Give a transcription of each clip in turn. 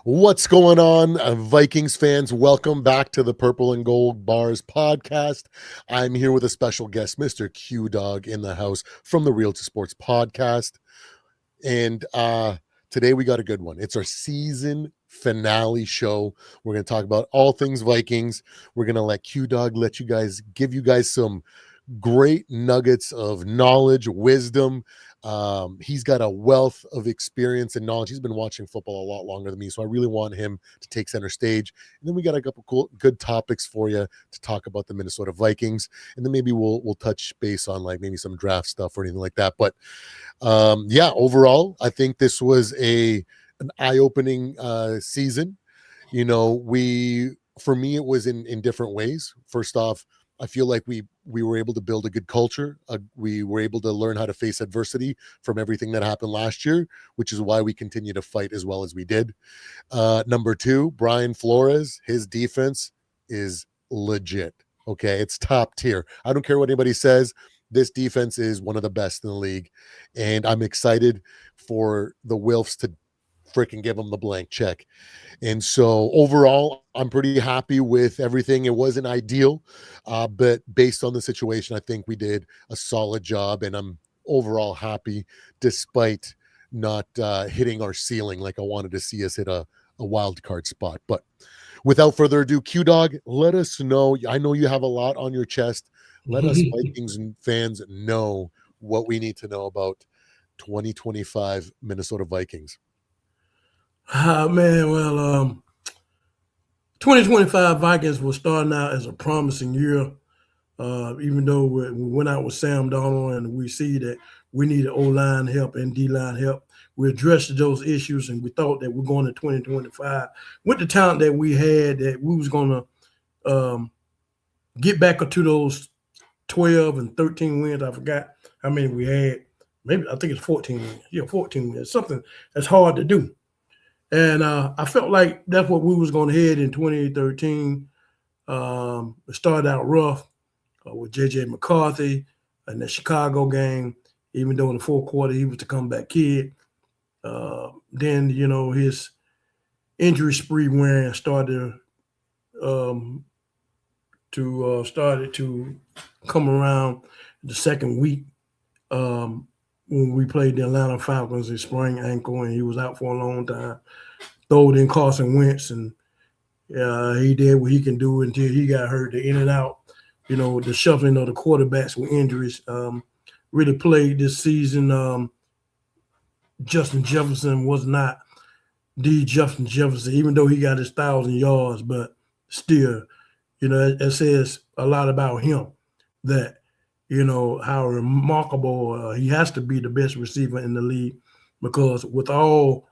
What's going on, Vikings fans? Welcome back to the Purple and Gold Bars podcast. I'm here with a special guest, Mr. Q-Dogg, in the house from the Real to Sports podcast. And today we got a good one. It's our season finale show. We're going to talk about all things Vikings. We're going to let Q-Dogg give you guys some great nuggets of knowledge, wisdom. He's got a wealth of experience and knowledge. He's been watching football a lot longer than me, so I really want him to take center stage. And then we got a couple good topics for you to talk about the Minnesota Vikings, and then maybe we'll touch base on like maybe some draft stuff or anything like that. But overall, I think this was an eye-opening season. For me, it was in different ways. First off, I feel like we were able to build a good culture. We were able to learn how to face adversity from everything that happened last year, which is why we continue to fight as well as we did. Number two, Brian Flores, his defense is legit. Okay, it's top tier. I don't care what anybody says. This defense is one of the best in the league, and I'm excited for the Wilfs to freaking give them the blank check. And so overall, I'm pretty happy with everything. It wasn't ideal, but based on the situation, I think we did a solid job, and I'm overall happy despite not hitting our ceiling like I wanted to see us hit a wild card spot. But without further ado, Q-Dogg, let us know. I know you have a lot on your chest. Let us Vikings fans know what we need to know about 2025 Minnesota Vikings. 2025 Vikings was starting out as a promising year, even though we went out with Sam Darnold and we see that we needed O-line help and D-line help. We addressed those issues, and we thought that we're going to 2025 with the talent that we had, that we was going to get back to those 12 and 13 wins. I forgot how many we had. Maybe I think it's 14 wins. Yeah, 14 wins. Something that's hard to do. And I felt like that's what we was going to head in 2013. It started out rough with J.J. McCarthy in the Chicago game, even though in the fourth quarter he was the comeback kid. Then, his injury spree wearing started to come around the second week when we played the Atlanta Falcons. His sprained ankle, and he was out for a long time. Throwed in Carson Wentz, and he did what he can do until he got hurt. The in and out, the shuffling of the quarterbacks with injuries. Really played this season. Justin Jefferson was not the Justin Jefferson, even though he got his 1,000 yards, but still, it says a lot about him that, how remarkable he has to be the best receiver in the league, because with all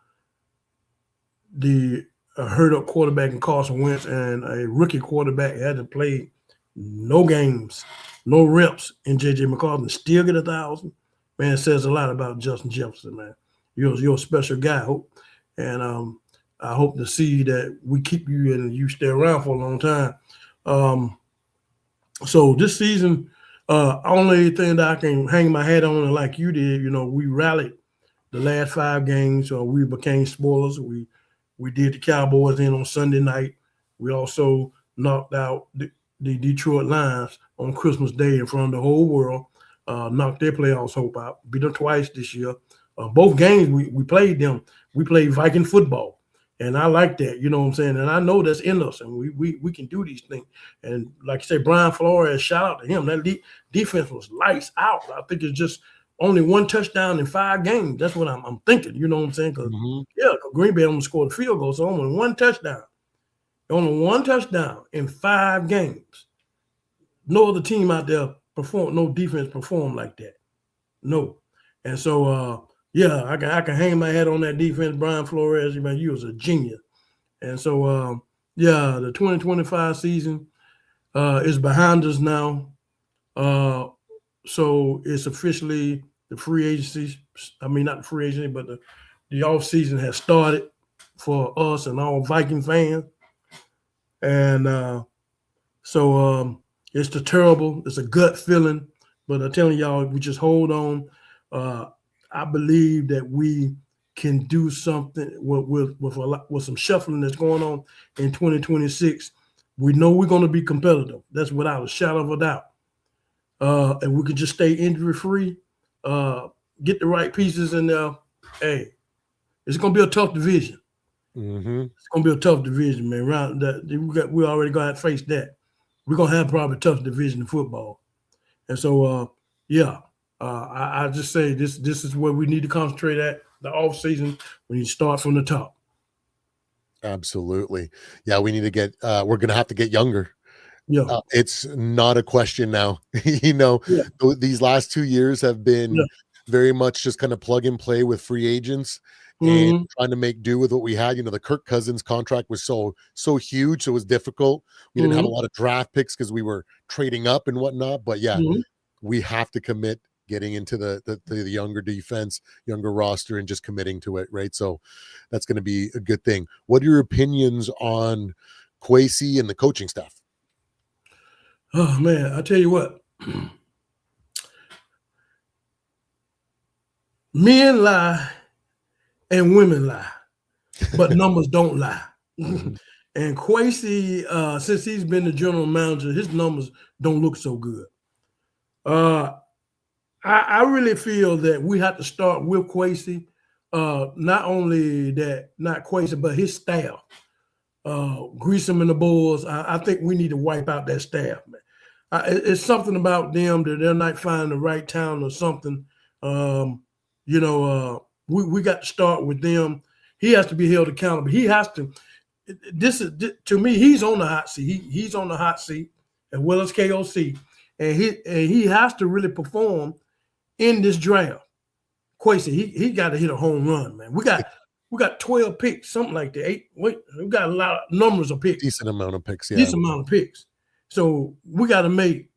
the hurt up quarterback in Carson Wentz and a rookie quarterback had to play no games, no reps in J.J. McCarthy, still get 1,000. Man, it says a lot about Justin Jefferson, man. You're a special guy, and I hope to see that we keep you and you stay around for a long time. So this season, only thing that I can hang my hat on, and like you did, we rallied the last 5 games. So we became spoilers. We did the Cowboys in on Sunday night. We also knocked out the Detroit Lions on Christmas Day in front of the whole world, knocked their playoffs hope out, beat them twice this year. Both games we played them. We played Viking football, and I like that, you know what I'm saying? And I know that's in us, and we can do these things. And like I said, Brian Flores, shout out to him. That defense was lights out. I think it's just only 1 touchdown in 5 games. That's what I'm thinking. You know what I'm saying? Because Green Bay almost scored a field goal, so only 1 touchdown. Only 1 touchdown in 5 games. No other team out there no defense performed like that. No. And so, I can hang my head on that defense. Brian Flores, man, you was a genius. And so, the 2025 season is behind us now. So it's officially the free agency. I mean, not the free agency, but the off season has started for us and all Viking fans. And it's it's a gut feeling, but I'm telling y'all, we just hold on. I believe that we can do something with some shuffling that's going on in 2026, we know we're going to be competitive. That's without a shadow of a doubt. And we could just stay injury free, get the right pieces in there. Hey, it's going to be a tough division. Mm-hmm. It's going to be a tough division, man. We already got to face that. We're going to have probably a tough division in football. And so, I just say this is where we need to concentrate at the off season. We need to start from the top. Absolutely. Yeah, we need to get we're gonna have to get younger. Yeah. It's not a question now. Yeah. These last 2 years have Yeah. been very much just kind of plug and play with free agents and Mm-hmm. trying to make do with what we had. The Kirk Cousins contract was so huge, so it was difficult. We didn't have a Mm-hmm. lot of draft picks because we were trading up and whatnot. But yeah, Mm-hmm. we have to commit getting into the younger defense, younger roster, and just committing to it, right? So that's going to be a good thing. What are your opinions on Kwesi and the coaching staff? Oh man, I tell you what, men lie and women lie, but numbers don't lie. Mm-hmm. And Kwesi, since he's been the general manager, his numbers don't look so good. I really feel that we have to start with Kwesi. Not only that, not Kwesi, but his staff. Grease and the Bulls. I think we need to wipe out that staff, man. It's something about them that they're not finding the right town or something. We got to start with them. He has to be held accountable. He has to. To me, he's on the hot seat. He's on the hot seat as well as KOC, and he has to really perform in this draft. Kwesi, he got to hit a home run, man. We got 12 picks, something like that. We got a lot of numbers of picks. Decent amount of picks, yeah. Decent amount of picks. So we got to make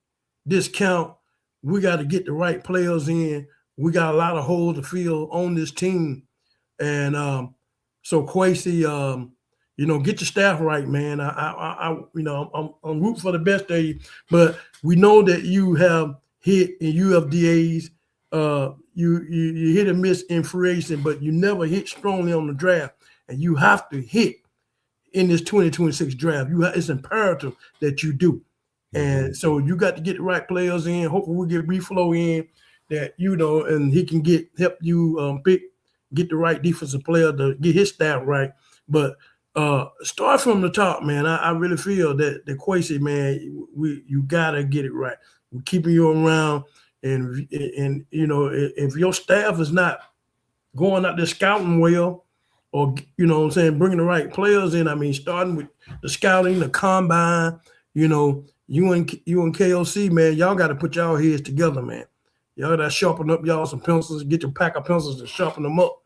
this count. We got to get the right players in. We got a lot of holes to fill on this team. And so Kwesi, get your staff right, man. I'm rooting for the best of you. But we know that you have hit and you have DAs. You hit and miss in free agency, but you never hit strongly on the draft. And you have to hit in this 2026 draft. It's imperative that you do. Mm-hmm. And so you got to get the right players in. Hopefully we get reflow in that, and he can help you get the right defensive player to get his staff right. But start from the top, man. I really feel that the Kwesi, man, you got to get it right. We're keeping you around. And if your staff is not going out there scouting well, or bringing the right players in. Starting with the scouting, the combine. You and KOC, man, y'all got to put y'all heads together, man. Y'all got to sharpen up y'all some pencils. Get your pack of pencils and sharpen them up,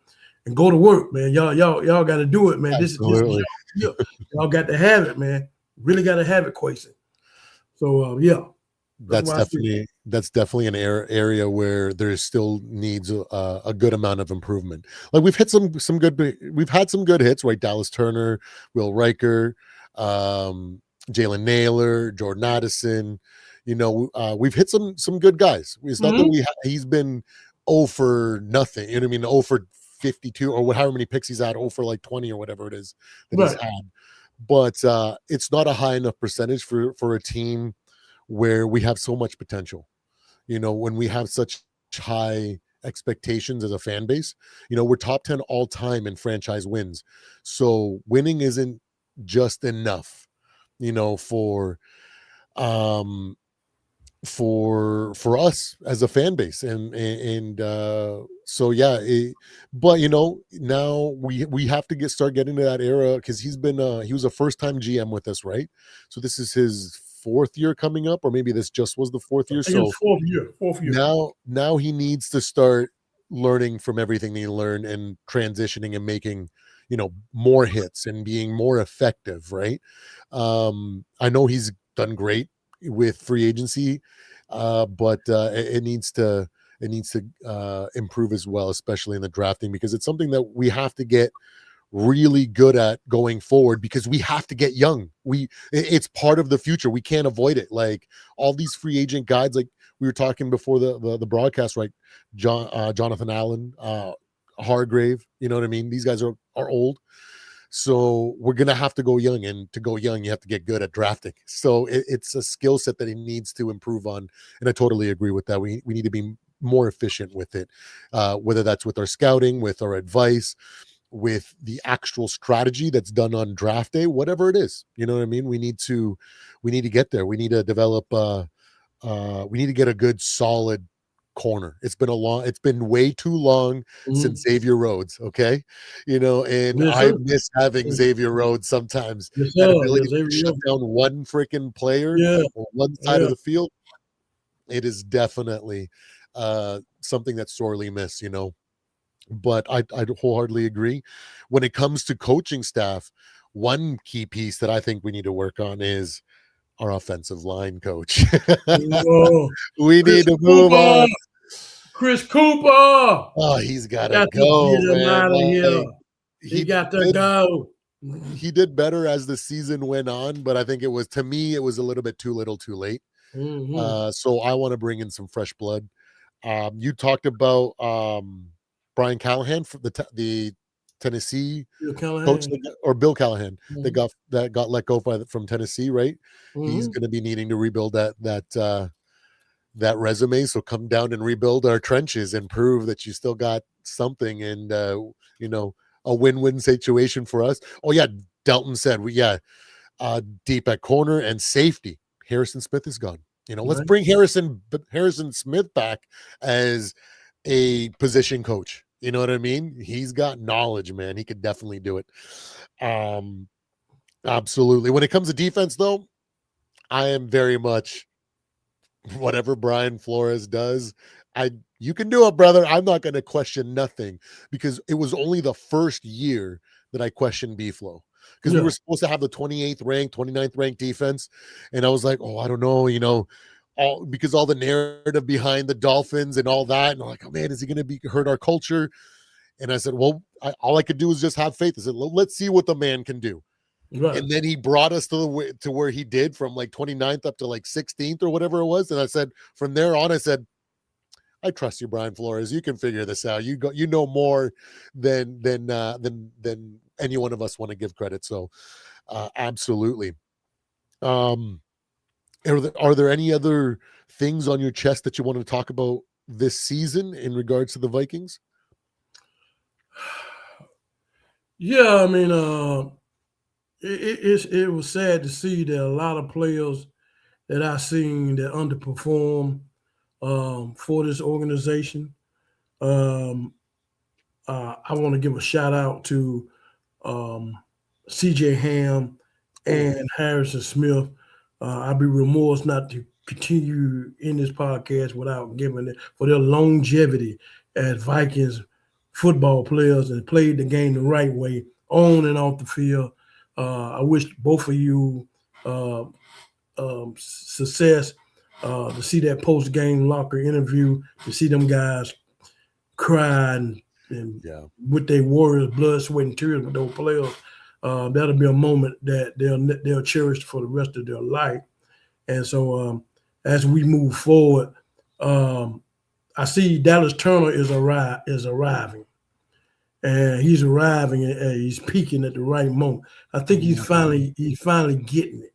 and go to work, man. Y'all got to do it, man. Absolutely. This is y'all got to have it, man. Really got to have it, Kwesi. So yeah. That's definitely an area where there still needs a good amount of improvement. Like we've had some good hits, right? Dallas Turner, Will Riker, Jalen Naylor, Jordan Addison. We've hit some good guys. It's not that he's been 0 for nothing. You know what I mean? 0 for 52 or however many picks he's had, 0 for like 20 or whatever it is that he's had. But it's not a high enough percentage for a team where we have so much potential. When we have such high expectations as a fan base, we're top 10 all time in franchise wins. So winning isn't just enough, for us as a fan base. And so, yeah, but now we have to start getting to that era, because he was a first-time GM with us, right? So this is his 4th year coming up, or maybe this just was the 4th year. So 4th year. Now he needs to start learning from everything he learned and transitioning and making, more hits and being more effective, right? I know he's done great with free agency, but it needs to improve as well, especially in the drafting, because it's something that we have to get really good at going forward, because we have to get young. It's part of the future. We can't avoid it. Like all these free agent guys, like we were talking before the broadcast, right? Jonathan Allen, Hargrave. You know what I mean? These guys are old. So we're gonna have to go young, and to go young, you have to get good at drafting. So it's a skill set that he needs to improve on, and I totally agree with that. We need to be more efficient with it, whether that's with our scouting, with our advice, with the actual strategy that's done on draft day, whatever it is. You know what I mean? We need to get there. We need to develop. We need to get a good solid corner. It's been way too long Mhm. since Xavier Rhodes, okay? And Yes, I sir. miss having Xavier Rhodes sometimes. Yes, That sir. ability Yes, to every shut down one freaking player yeah, or one side yeah. of the field, it is definitely something that's sorely missed. But I wholeheartely agree. When it comes to coaching staff, one key piece that I think we need to work on is our offensive line coach. Oh, We Chris need to move Cooper. on. Chris Cooper. Oh, he's They gotta got to get go, him man. out of here. Like He he got to did go. he did better as the season went on, but I think to me, it was a little bit too little, too late. Mm-hmm. So I want to bring in some fresh blood. You talked about Brian Callahan from the Tennessee Bill coach, Callahan. or Bill Callahan, that Mm-hmm. got let go from Tennessee, right? He's Mm-hmm. going to be needing to rebuild that resume. So come down and rebuild our trenches and prove that you still got something, and you know a win-win situation for us. Oh yeah, Delton said deep at corner and safety. Harrison Smith is gone. Let's Right. bring Harrison Smith back as a position coach. You know what I mean? He's got knowledge, man. He could definitely do it. Um, Absolutely. When it comes to defense, though, I am very much whatever Brian Flores does. I You can do it, brother. I'm not going to question nothing, because it was only the first year that I questioned B-Flow, because we Yeah. were supposed to have the 28th ranked, 29th ranked defense, and I was like, oh, I don't know, all the narrative behind the Dolphins and all that, and I'm like, oh man, is he going to be hurt our culture? And I said, well, all I could do is just have faith. I said, let's see what the man can do. Right. And then he brought us to where he did, from like 29th up to like 16th or whatever it was. And I said, from there on, I said, I trust you, Brian Flores. You can figure this out. You know more than any one of us want to give credit. So absolutely. Um, are there any other things on your chest that you want to talk about this season in regards to the Vikings? Yeah, I mean, it was sad to see that a lot of players that I seen that underperform for this organization. Um, I want to give a shout out to um, C.J. Ham Oh, and Harrison Smith. I'd be remorse not to continue in this podcast without giving it for their longevity as Vikings football players and played the game the right way on and off the field. I wish both of you uh, success. To see that post game locker interview, to see them guys cry and yeah. with their warriors, blood, sweat, and tears with those players, that'll be a moment that they'll cherish for the rest of their life. And so, as we move forward, um, I see Dallas Turner is arriving, and he's arriving and he's peaking at the right moment. I think he's finally getting it.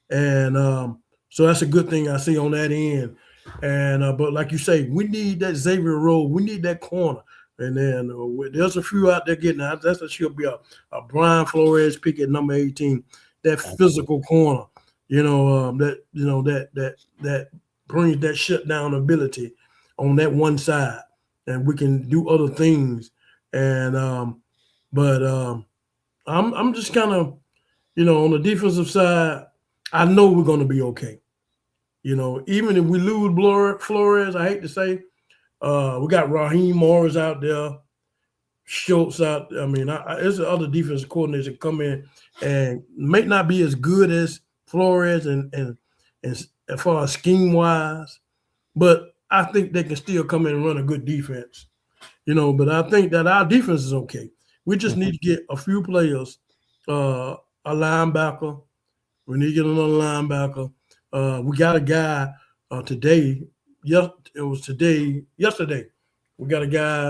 And so that's a good thing I see on that end. And but like you say, we need that Xavier Rhodes. We need that corner. And then there's a few out there getting that. That's what should be a Brian Flores pick at number 18. That physical corner, that brings that shutdown ability on that one side, and we can do other things. And but I'm just kind of on the defensive side, I know we're going to be okay. Even if we lose Flores, I hate to say, we got Raheem Morris out there, Schultz out. I mean, there's other defensive coordinators that come in and may not be as good as Flores and as far as scheme wise, but I think they can still come in and run a good defense. But I think that our defense is okay. We just need to get a few players, a linebacker. We need to get another linebacker. We got a guy today. Yes, it was today. Yesterday, we got a guy.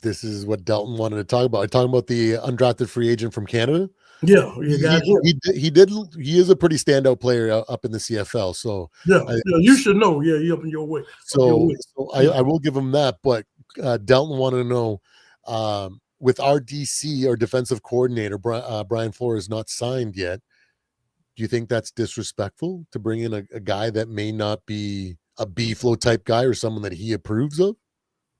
This is what Delton wanted to talk about. Talking about the undrafted free agent from Canada. Yeah, you got him. He is a pretty standout player up in the CFL. So Yeah, I, yeah, you should know. Yeah, he up in your way, up your way. Yeah. I will give him that. But Delton wanted to know, with our DC, our defensive coordinator Brian Flores not signed yet. Do you think that's disrespectful to bring in a guy that may not be a B flow type guy or someone that he approves of?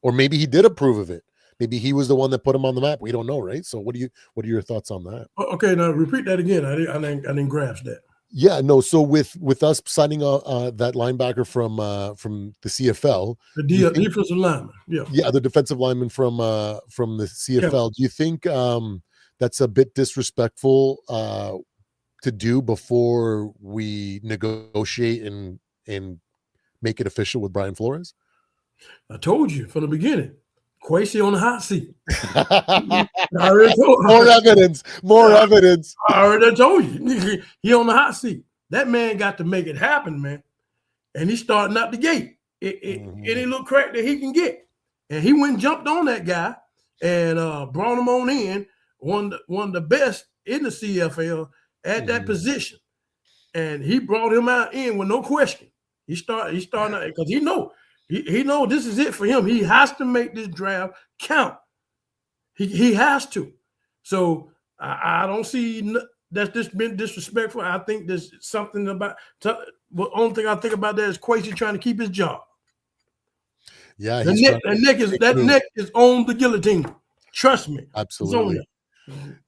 Or maybe he did approve of it. Maybe he was the one that put him on the map. We don't know, right? So what are your thoughts on that? Okay, now repeat that again. I didn't grasp that. Yeah, no. So with us signing that linebacker from the CFL, The do you think, defensive lineman. Yeah. yeah, the defensive lineman from the Yeah. CFL, do you think that's a bit disrespectful to do before we negotiate and make it official with Brian Flores? I told you from the beginning. Quasi on the hot seat. I already told More evidence. More evidence. I already told you. He on the hot seat. That man got to make it happen, man. And he's starting out the gate. Any little crack that he can get. And he went and jumped on that guy and brought him on in, one of the best in the CFL at that position. And he brought him out in with no question. He starting out because he know this is it for him. He has to make this draft count. He has to. So I don't see that's just been disrespectful. I think there's something about the only thing I think about that is Quasi trying to keep his job. Yeah, that neck is on the guillotine. Trust me. Absolutely.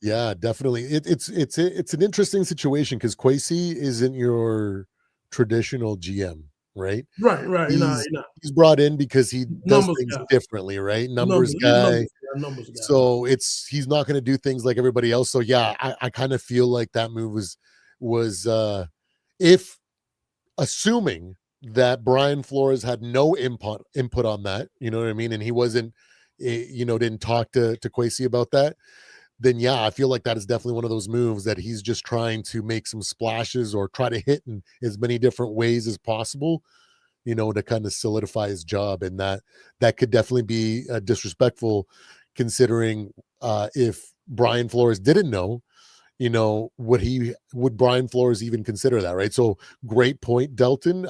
Yeah, definitely. It's an interesting situation because Quasi isn't your traditional GM, right? Right. He's brought in because he does things differently, right? Numbers guy. So he's not going to do things like everybody else. So yeah, I kind of feel like that move was if assuming that Brian Flores had no input on that, you know what I mean, and he wasn't, didn't talk to Quasi about that, then yeah, I feel like that is definitely one of those moves that he's just trying to make some splashes or try to hit in as many different ways as possible, to kind of solidify his job. And that could definitely be disrespectful considering if Brian Flores didn't know, would Brian Flores even consider that, right? So great point, Delton.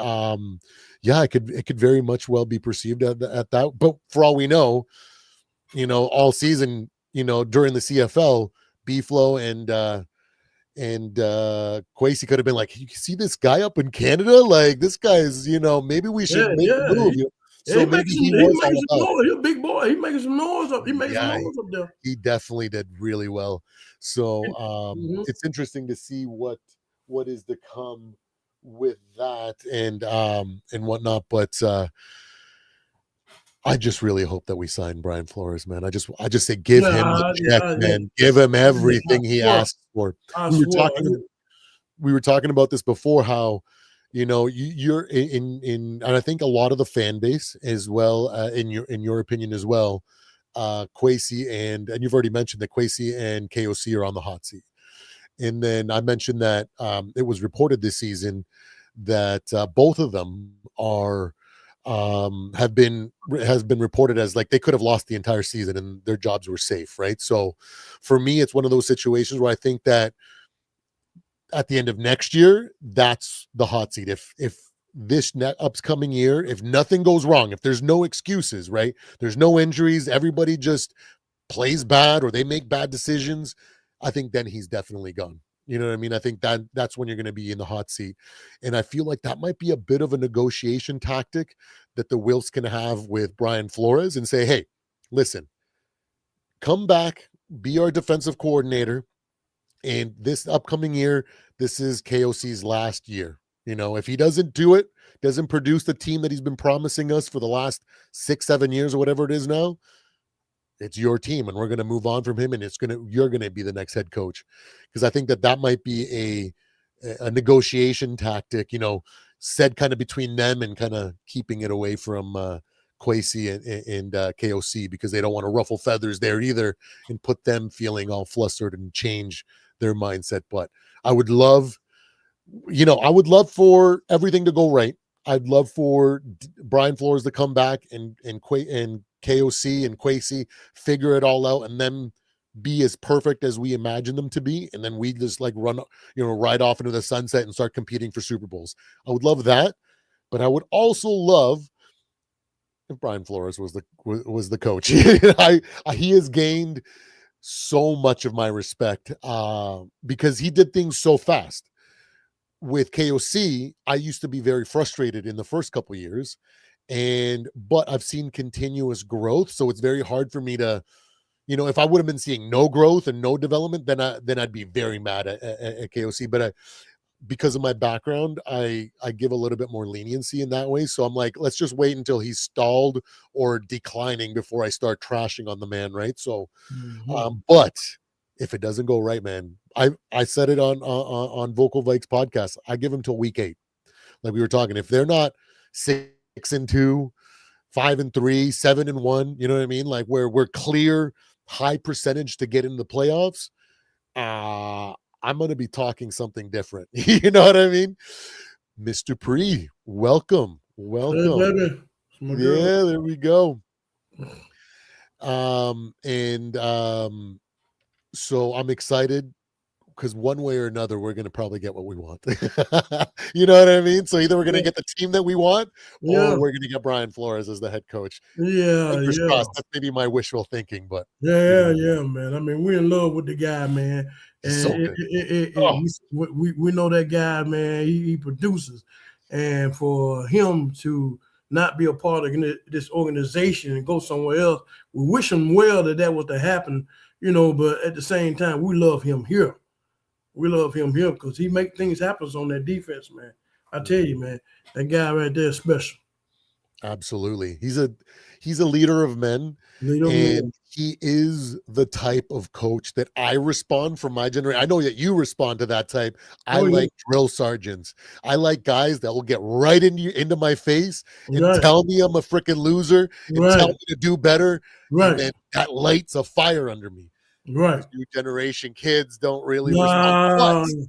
Yeah, it could very much well be perceived at that. But for all we know, all season, during the CFL, B-Flow and Quasi could have been like, you see this guy up in Canada? Like this guy's, maybe we should make a move. So maybe he was all about it. He's a big boy. He's making some noise up. He making some noise up there. He definitely did really well. So it's interesting to see what is to come with that and whatnot. But I just really hope that we sign Brian Flores, man. I just say give him the check, man. Give him everything he asks for. We were talking about this before, how you're in and I think a lot of the fan base as well, in your opinion as well, Quasi and you've already mentioned that Quasi and KOC are on the hot seat. And then I mentioned that it was reported this season that both of them are has been reported as like they could have lost the entire season and their jobs were safe, right? So for me, it's one of those situations where I think that at the end of next year, that's the hot seat. If this upcoming year, if nothing goes wrong, if there's no excuses, right? There's no injuries, everybody just plays bad or they make bad decisions, I think then he's definitely gone. You know what I mean? I think that's when you're going to be in the hot seat. And I feel like that might be a bit of a negotiation tactic that the Wilfs can have with Brian Flores and say, hey, listen, come back, be our defensive coordinator. And this upcoming year, this is KOC's last year. If he doesn't do it, doesn't produce the team that he's been promising us for the last 6-7 years or whatever it is now, it's your team and we're going to move on from him and you're going to be the next head coach. Because I think that might be a negotiation tactic, said kind of between them and kind of keeping it away from Quasi and KOC, because they don't want to ruffle feathers there either and put them feeling all flustered and change their mindset. But I would love for everything to go right. I'd love for Brian Flores to come back and KOC and Quasi figure it all out and then be as perfect as we imagine them to be, and then we just like run, right off into the sunset and start competing for Super Bowls. I would love that, but I would also love if Brian Flores was the coach. He has gained so much of my respect because he did things so fast. With KOC, I used to be very frustrated in the first couple of years, but I've seen continuous growth, so it's very hard for me to, if I would have been seeing no growth and no development, then I'd be very mad at KOC. But because of my background, I give a little bit more leniency in that way. So I'm like, let's just wait until he's stalled or declining before I start trashing on the man, right? So, but if it doesn't go right, man, I said it on Vocal Vikes podcast. I give him till week 8, like we were talking. If they're not 6-2, 5-3, 7-1, you know what I mean? Like where we're clear, high percentage to get into the playoffs. I'm going to be talking something different. You know what I mean? Mr. Pre, welcome. Hey, Welcome. baby. It's my girl. Yeah, there we go. So I'm excited because one way or another, we're going to probably get what we want. You know what I mean? So either we're going to get the team that we want or Yeah. we're going to get Brian Flores as the head coach. Yeah. Fingers Yeah. crossed. That's maybe my wishful thinking, but Yeah, man. I mean, we're in love with the guy, man. he's And so good. we know that guy, man. He produces, and for him to not be a part of this organization and go somewhere else, we wish him well that was to happen, But at the same time, we love him here. We love him here because he make things happen on that defense, man. I tell you, man, that guy right there is special. Absolutely. He's a leader of men, and he is the type of coach that I respond from my generation. I know that you respond to that type. I like drill sergeants. I like guys that will get right into my face and tell me I'm a freaking loser and tell me to do better. And then that lights a fire under me. Right. New generation kids don't really respond.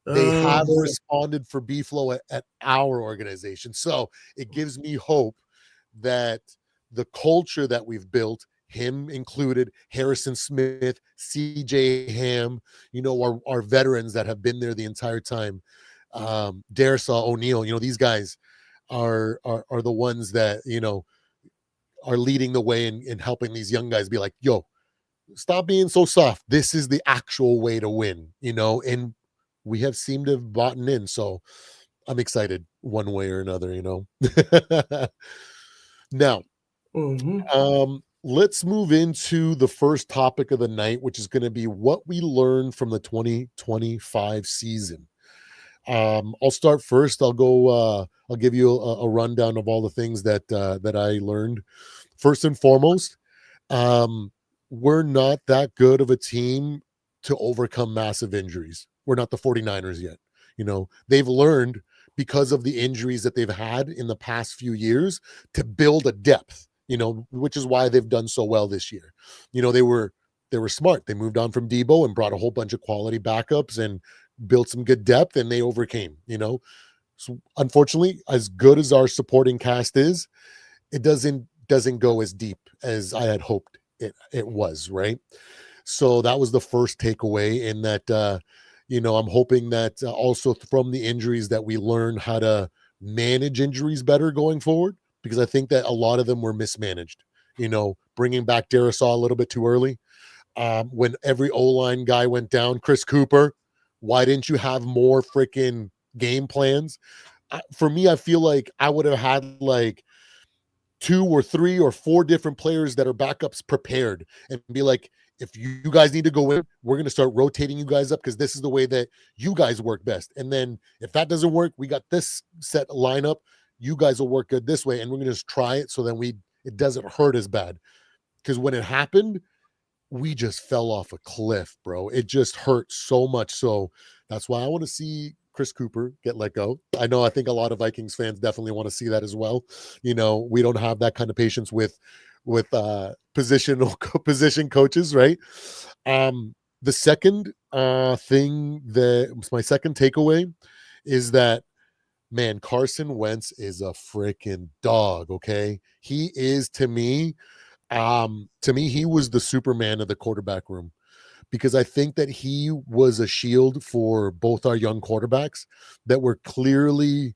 But they have responded for B-Flow at our organization. So it gives me hope that the culture that we've built, him included, Harrison Smith, CJ Ham, our veterans that have been there the entire time, Darisaw O'Neal, these guys are the ones that, are leading the way in helping these young guys be like, yo, stop being so soft. This is the actual way to win, and we have seemed to have bought in. So I'm excited one way or another, Now, let's move into the first topic of the night, which is going to be what we learned from the 2025 season. I'll start first. I'll give you a rundown of all the things that I learned. First and foremost, we're not that good of a team to overcome massive injuries. We're not the 49ers yet. They've learned because of the injuries that they've had in the past few years to build a depth, which is why they've done so well this year. They were smart. They moved on from Debo and brought a whole bunch of quality backups and built some good depth, and they overcame, So unfortunately, as good as our supporting cast is, it doesn't go as deep as I had hoped it was, right? So that was the first takeaway, in that I'm hoping that also from the injuries that we learn how to manage injuries better going forward, because I think that a lot of them were mismanaged. Bringing back Darisaw a little bit too early. When every O-line guy went down, Chris Cooper, why didn't you have more freaking game plans? For me, I feel like I would have had like 2 or 3 or 4 different players that are backups prepared and be like, if you guys need to go in, we're going to start rotating you guys up because this is the way that you guys work best. And then if that doesn't work, we got this set lineup. You guys will work good this way, and we're going to just try it so then it doesn't hurt as bad. Because when it happened, we just fell off a cliff, bro. It just hurt so much. So that's why I want to see Chris Cooper get let go. I think a lot of Vikings fans definitely want to see that as well. We don't have that kind of patience with position coaches, right? The second thing that my second takeaway is that, man, Carson Wentz is a freaking dog. Okay, he is, to me, To me, he was the Superman of the quarterback room because I think that he was a shield for both our young quarterbacks that were clearly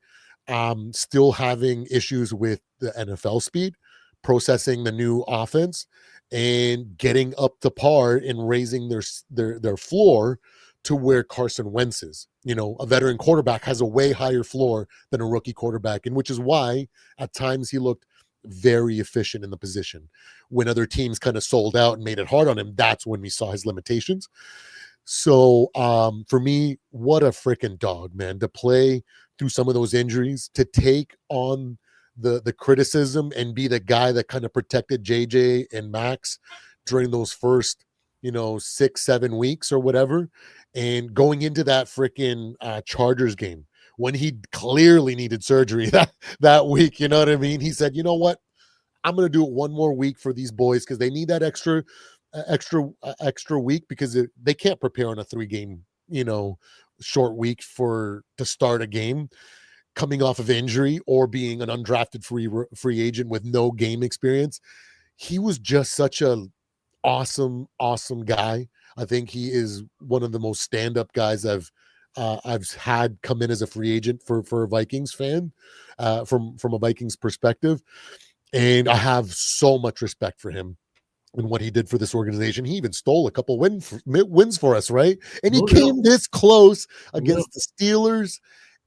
still having issues with the NFL speed, processing the new offense, and getting up to par and raising their floor to where Carson Wentz is. You know, a veteran quarterback has a way higher floor than a rookie quarterback, and which is why at times he looked very efficient in the position. When other teams kind of sold out and made it hard on him, that's when we saw his limitations. So for me, what a freaking dog, man, to play through some of those injuries, to take on the criticism and be the guy that kind of protected JJ and Max during those first, 6-7 weeks or whatever, and going into that freaking Chargers game when he clearly needed surgery that week. You know what I mean? He said, you know what? I'm going to do it one more week for these boys because they need that extra week because they can't prepare on a 3-game, short week to start a game coming off of injury or being an undrafted free agent with no game experience. He was just such a awesome guy. I think he is one of the most stand-up guys I've had come in as a free agent for a Vikings fan, from a Vikings perspective. And I have so much respect for him and what he did for this organization. He even stole a couple wins for us, right? And he Oh, yeah. came this close Yeah. against the Steelers.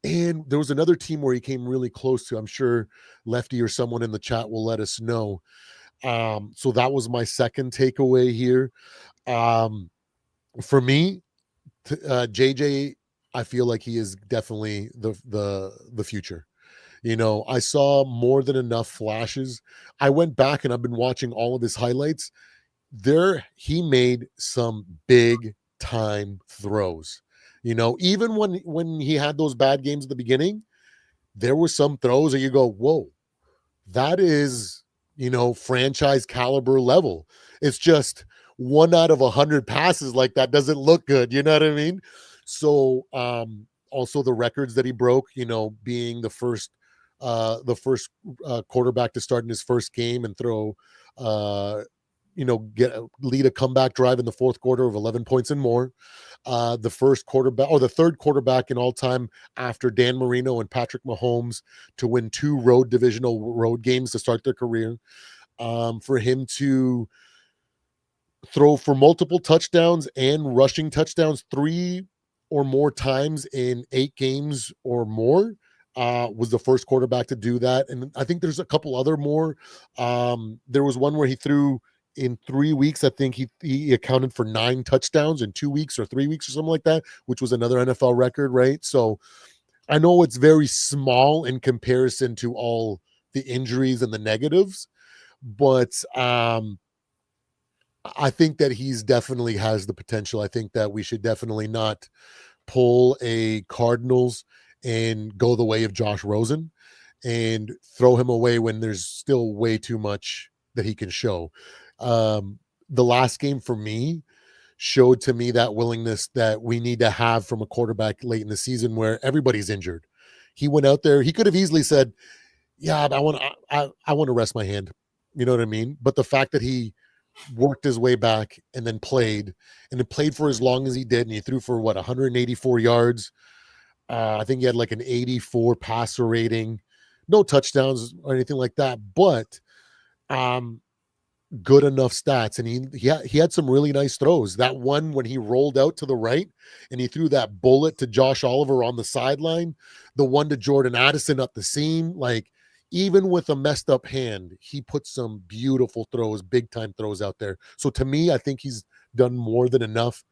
And there was another team where he came really close to. I'm sure Lefty or someone in the chat will let us know. So that was my second takeaway here. For me, JJ, I feel like he is definitely the future. I saw more than enough flashes. I went back and I've been watching all of his highlights. He made some big time throws. Even when he had those bad games at the beginning, there were some throws that you go, whoa, that is, franchise caliber level. It's just 1 out of 100 passes like that doesn't look good. You know what I mean? So, also the records that he broke, being the first quarterback to start in his first game and throw, lead a comeback drive in the fourth quarter of 11 points and more. The first quarterback or the third quarterback in all time after Dan Marino and Patrick Mahomes to win 2 divisional road games to start their career. For him to throw for multiple touchdowns and rushing touchdowns 3 or more times in 8 games or more, was the first quarterback to do that. And I think there's a couple other more. There was one where he threw in 3 weeks. I think he accounted for 9 touchdowns in 2 weeks or 3 weeks or something like that, which was another NFL record, right? So I know it's very small in comparison to all the injuries and the negatives, but I think that he's definitely has the potential. I think that we should definitely not pull a Cardinals and go the way of Josh Rosen and throw him away when there's still way too much that he can show. The last game for me showed to me that willingness that we need to have from a quarterback late in the season where everybody's injured. He went out there. He could have easily said, "Yeah, I want to rest my hand." You know what I mean? But the fact that he worked his way back and then played for as long as he did, and he threw for 184 yards. I think he had like an 84 passer rating, no touchdowns or anything like that, but good enough stats. And he had some really nice throws. That one when he rolled out to the right and he threw that bullet to Josh Oliver on the sideline, the one to Jordan Addison up the seam, like even with a messed up hand, he put some beautiful throws, big time throws out there. So to me, I think he's done more than enough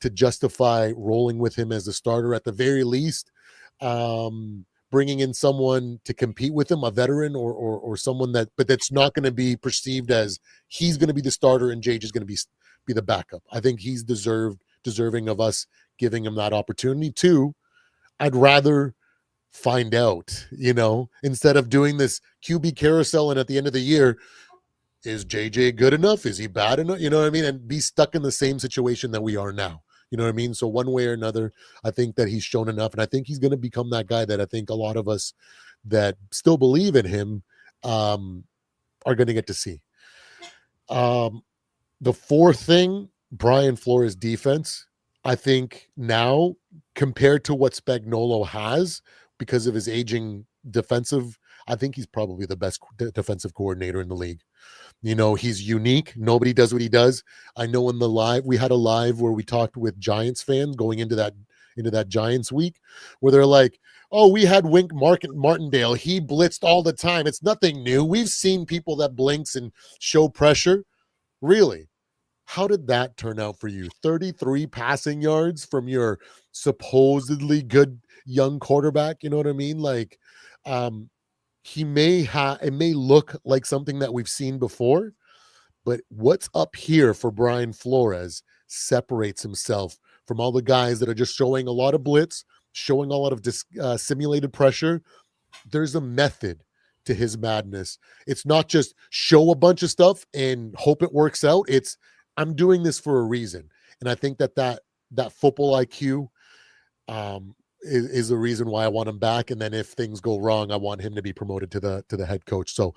to justify rolling with him as a starter at the very least. Bringing in someone to compete with him, a veteran or someone that's not going to be perceived as he's going to be the starter and Jage is going to be the backup. I think he's deserving of us giving him that opportunity too. I'd rather find out, instead of doing this QB carousel and at the end of the year, is JJ good enough? Is he bad enough? You know what I mean? And be stuck in the same situation that we are now. You know what I mean? So one way or another, I think that he's shown enough. And I think he's going to become that guy that I think a lot of us that still believe in him are going to get to see. Um, the fourth thing, Brian Flores' defense. I think now, compared to what Spagnuolo has, because of his aging defensive, I think he's probably the best defensive coordinator in the league. You know, he's unique. Nobody does what he does. I know in the live, we had a live where we talked with Giants fans going into that Giants week, where they're like, "Oh, we had Wink Martindale. He blitzed all the time. It's nothing new. We've seen people that blinks and show pressure." Really? How did that turn out for you? 33 passing yards from your supposedly good young quarterback. You know what I mean? Like, um, it may look like something that we've seen before, but what's up here for Brian Flores separates himself from all the guys that are just showing a lot of blitz, showing a lot of simulated pressure. There's a method to his madness. It's not just show a bunch of stuff and hope it works out. It's I'm doing this for a reason, and I think that football IQ is the reason why I want him back. And then if things go wrong, I want him to be promoted to the head coach. So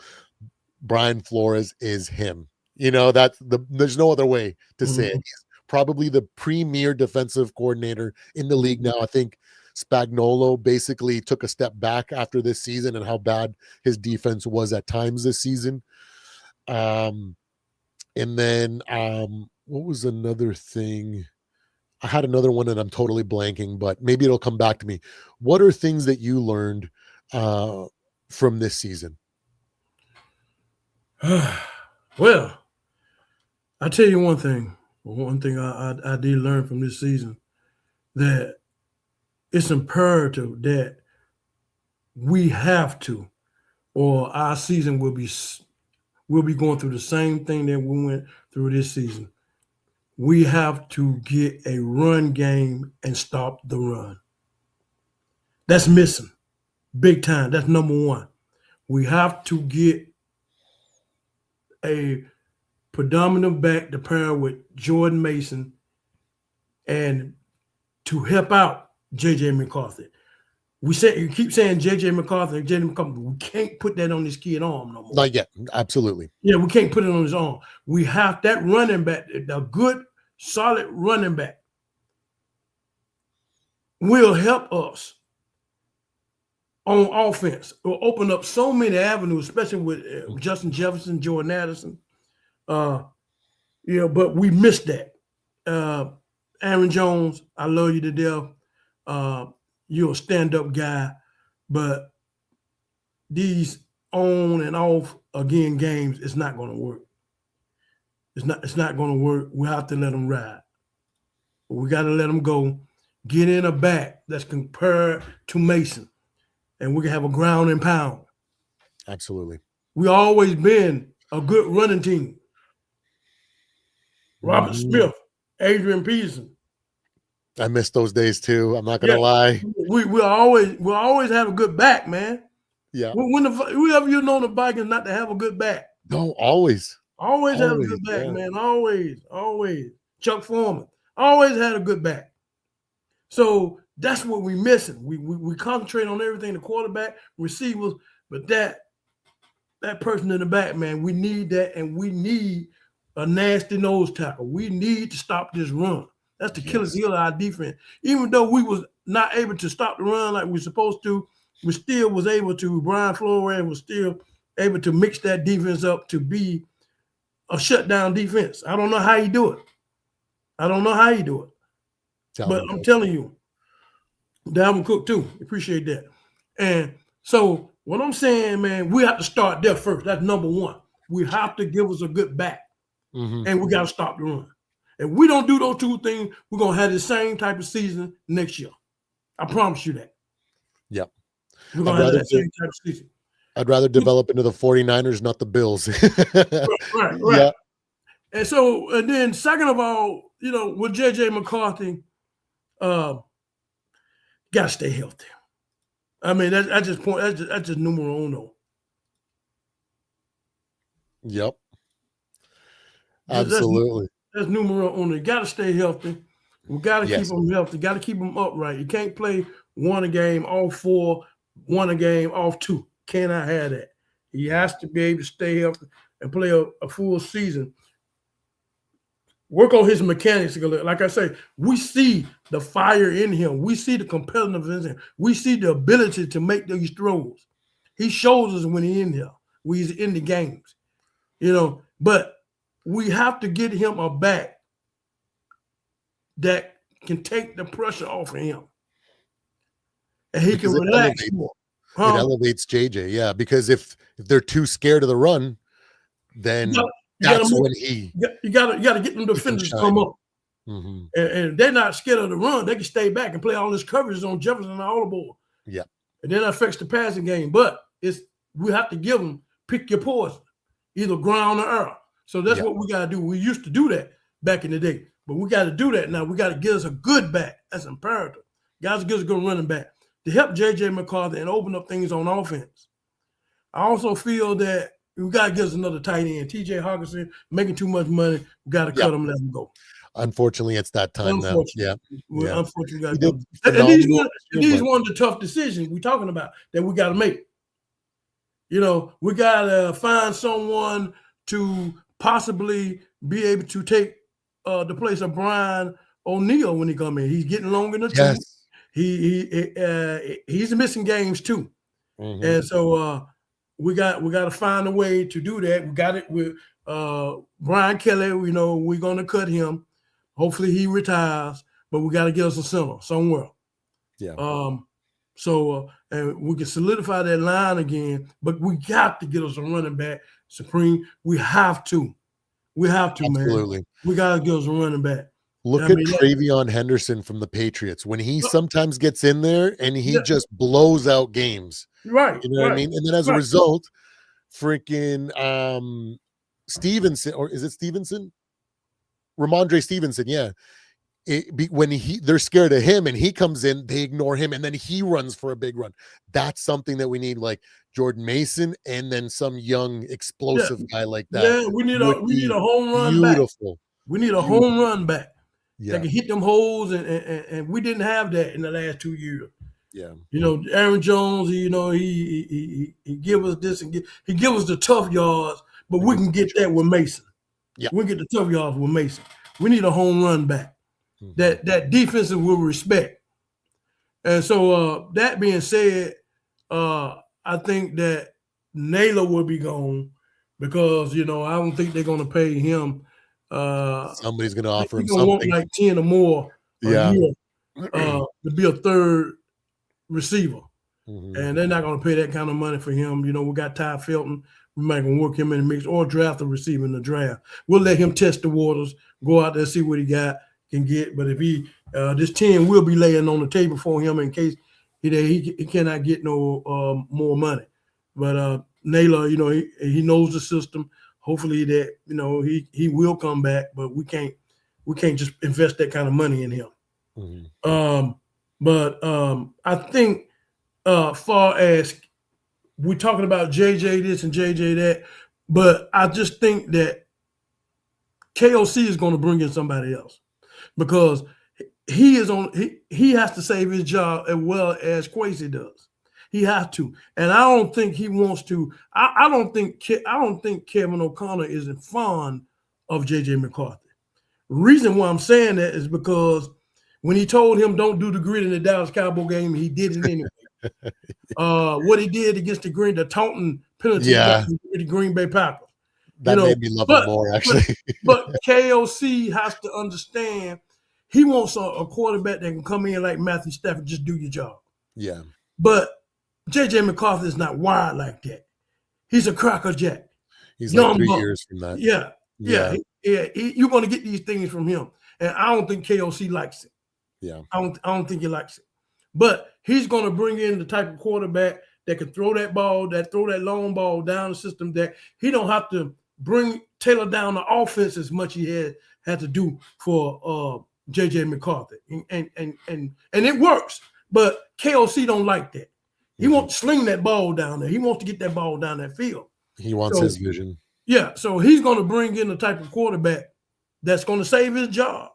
Brian Flores is him. You know, there's no other way to say it. He's probably the premier defensive coordinator in the league now. I think Spagnuolo basically took a step back after this season and how bad his defense was at times this season. And then what was another thing? I had another one and I'm totally blanking, but maybe it'll come back to me. What are things that you learned from this season? Well, I tell you one thing. One thing I did learn from this season, that it's imperative that we have to, or our season will be going through the same thing that we went through this season. We have to get a run game and stop the run. That's missing big time. That's number one. We have to get a predominant back to pair with Jordan Mason and to help out J.J. McCarthy. You keep saying J.J. McCarthy. We can't put that on this kid's arm no more. Not yet. Absolutely. Yeah, we can't put it on his arm. We have that running back, a good, solid running back will help us on offense. It will open up so many avenues, especially with Justin Jefferson, Jordan Addison. But we missed that. Aaron Jones, I love you to death. You're a stand-up guy, but these on and off again games, it's not going to work. It's not going to work. We have to let them ride. We got to let them go. Get in a back that's compared to Mason, and we can have a ground and pound. Absolutely. We always been a good running team. Robert Smith, Adrian Peterson. I miss those days too. I'm not gonna lie. We always have a good back, man. Yeah. Whenever you know the Vikings not to have a good back. No, always. Always have a good back, man. Always. Chuck Foreman always had a good back. So that's what we're missing. We concentrate on everything, the quarterback, receivers, but that person in the back, man, we need that, and we need a nasty nose tackle. We need to stop this run. That's the Achilles heel of our defense. Even though we was not able to stop the run like we were supposed to, we still was able to. Brian Flores was still able to mix that defense up to be a shutdown defense. I don't know how you do it. But I'm telling you, Dalvin Cook too. Appreciate that. And so what I'm saying, man, we have to start there first. That's number one. We have to give us a good back. And we got to stop the run. If we don't do those two things, we're going to have the same type of season next year. I promise you that. Yep. We're going to have that same type of season. I'd rather develop into the 49ers, not the Bills. Right. Yeah. And then second of all, with J.J. McCarthy, got to stay healthy. I mean, that's just numero uno. Yep. Absolutely. That's numero uno. You got to stay healthy. We got to keep them healthy. Got to keep them upright. You can't play one a game, all four, one a game, off two. Cannot have that. He has to be able to stay healthy and play a full season Work on his mechanics. Like I say, we see the fire in him. We see the competitiveness in him. We see the ability to make these throws. He shows us when he's in here, when he's in the games, But we have to get him a back that can take the pressure off of him, and he can because relax more. it elevates JJ. Yeah, because if they're too scared of the run, then that's when you got to get them defenders to come up. Mm-hmm. And if they're not scared of the run, they can stay back and play all this coverage on Jefferson and all the board. Yeah. And then that affects the passing game. But we have to give them, pick your poison, either ground or air. So that's what we got to do. We used to do that back in the day, but we got to do that now. We got to get us a good back. That's imperative. Guys, get us a good running back to help JJ McCarthy and open up things on offense. I also feel that we got to get us another tight end. TJ Hawkinson making too much money. We got to cut him and let him go. Unfortunately, it's that time now. Yeah. Unfortunately, and these one of the tough decisions we're talking about that we got to make. We got to find someone to possibly be able to take the place of Brian O'Neill when he come in. He's getting long in the tooth. He's missing games too, and so we got to find a way to do that. We got it with Brian Kelly. We're going to cut him. Hopefully he retires, but we got to get us a center somewhere. Yeah. And we can solidify that line again, but we got to get us a running back, Supreme. We have to. Absolutely. Man. We got to get us a running back. Look at Travion Henderson from the Patriots. When he sometimes gets in there and he just blows out games. Right. You know what I mean? And then as a result, freaking Stevenson, or is it Stevenson? Ramondre Stevenson, yeah. When they're scared of him and he comes in, they ignore him, and then he runs for a big run. That's something that we need, like Jordan Mason, and then some young explosive guy like that. Yeah, we need a home run back. We need a home run back that can hit them holes, and we didn't have that in the last 2 years. Yeah, Aaron Jones, he give us this and he give us the tough yards, but we can get that with Mason. Yeah, we get the tough yards with Mason. We need a home run back that defensive will respect. And so that being said, I think that Naylor will be gone because I don't think they're going to pay him. Somebody's going to offer him something. Want like 10 or more a year to be a third receiver. And they're not going to pay that kind of money for him. We got Ty Felton. We might going to work him in the mix or draft a receiver in the draft. We'll let him test the waters, go out there, see what he can get. But if this 10 will be laying on the table for him in case he cannot get no more money. But Naylor, he knows the system. Hopefully that he will come back, but we can't just invest that kind of money in him. But I think far as we're talking about JJ this and JJ that, but I just think that KOC is going to bring in somebody else because he has to save his job as well as Kwesi does. He has to, and I don't think he wants to. I don't think Kevin O'Connor isn't fond of JJ McCarthy. Reason why I'm saying that is because when he told him don't do the grid in the Dallas Cowboy game, he did it anyway. What he did against the Taunton penalty with the Green Bay Packers. That made me love it more, actually. But KOC has to understand he wants a quarterback that can come in like Matthew Stafford, just do your job. Yeah. But JJ McCarthy is not wired like that. He's a crackerjack. He's like 3 years from that. Yeah. You're going to get these things from him. And I don't think KOC likes it. Yeah. I don't think he likes it. But he's going to bring in the type of quarterback that can throw that long ball down the system, that he don't have to tailor down the offense as much he had to do for JJ McCarthy. And it works. But KOC don't like that. He wants to sling that ball down there. He wants to get that ball down that field. He wants his vision. Yeah, so he's going to bring in the type of quarterback that's going to save his job,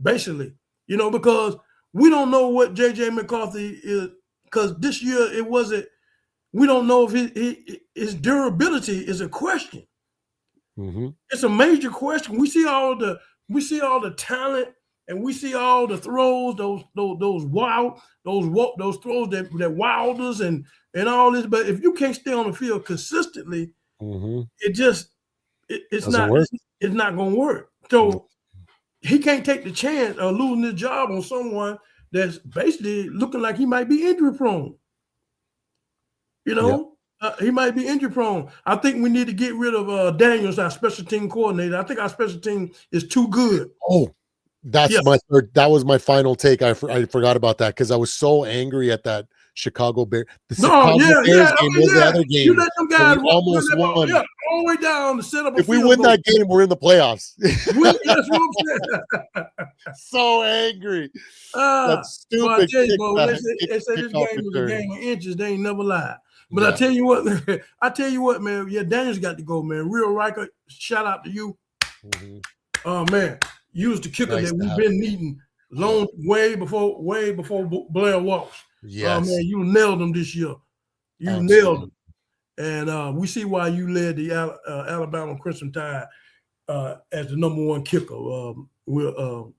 basically. Because we don't know what JJ McCarthy is, because this year we don't know if his durability is a question. It's a major question. We see all the talent, and we see all the throws, those throws that Wilders and all this. But if you can't stay on the field consistently, it just it's Doesn't not work. it's not going to work. So he can't take the chance of losing his job on someone that's basically looking like he might be injury prone. You know, he might be injury prone. I think we need to get rid of Daniels, our special team coordinator. I think our special team is too good. Oh, that's Yeah. my third. That was my final take. I forgot about that because I was so angry at that Chicago Bear. The Chicago Bears game was the other You game. let them So guys we almost won. Yeah, all the way down to set up a If we field win goal. that game, we're in the playoffs. That's what I'm saying. So angry. That But I stupid tell you, kick. bro, they say this game is a game of inches. They ain't never lied. But I tell you what, man. Yeah, Daniels got to go, man. Real Riker, shout out to you. Oh man, you was the kicker that we've been needing way before Blair Walsh. Yes. Man, you nailed them this year. You nailed them, and we see why you led the Alabama Crimson Tide as the #1 kicker. Will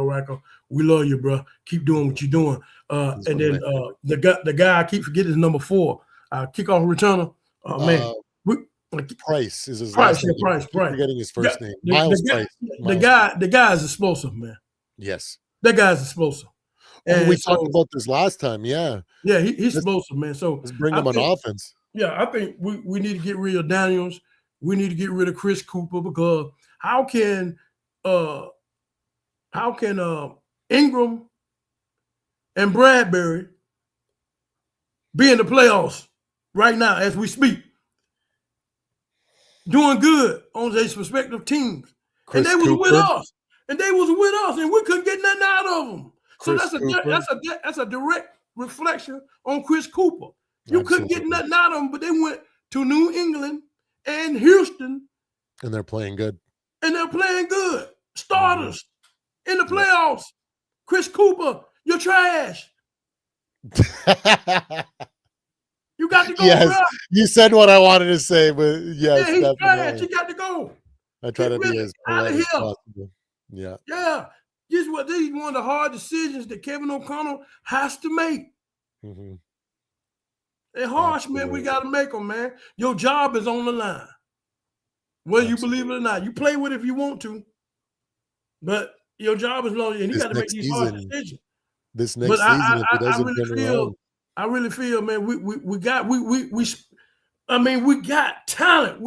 Riker, we love you, bro. Keep doing what you're doing. And then the guy I keep forgetting is #4, kickoff returner. Man, Price is his last name. Price. Forgetting his first name. Miles Price. The guy is explosive, man. Yes. That guy's explosive. And we talked about this last time. Yeah. Yeah, he's explosive, man. So let's bring him on offense. Yeah, I think we need to get rid of Daniels. We need to get rid of Chris Cooper, because how can Ingram and Bradbury be in the playoffs right now as we speak, doing good on their respective teams? And they was with us. And we couldn't get nothing out of them. So that's a direct reflection on Chris Cooper. You couldn't get nothing out of them, but they went to New England and Houston. And they're playing good. Starters in the playoffs. Chris Cooper, you're trash. You got to go. Yes, bro. You said what I wanted to say, but yes, yeah, he's trash. You got to go. I try to be as polite as possible. Yeah. This is one of the hard decisions that Kevin O'Connell has to make. They're harsh, man. We got to make them, man. Your job is on the line. Whether you believe it or not, you play with it if you want to, but your job is long, and you got to make these hard decisions. This next season, if it doesn't I really feel, man, we got talent.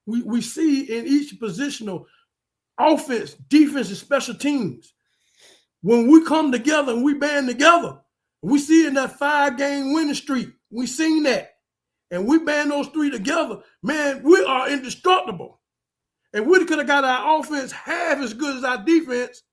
We see in each positional offense, defense, and special teams. When we come together and we band together, we see in that 5-game winning streak, we seen that. And we band those 3 together, man, we are indestructible. And we could have got our offense half as good as our defense.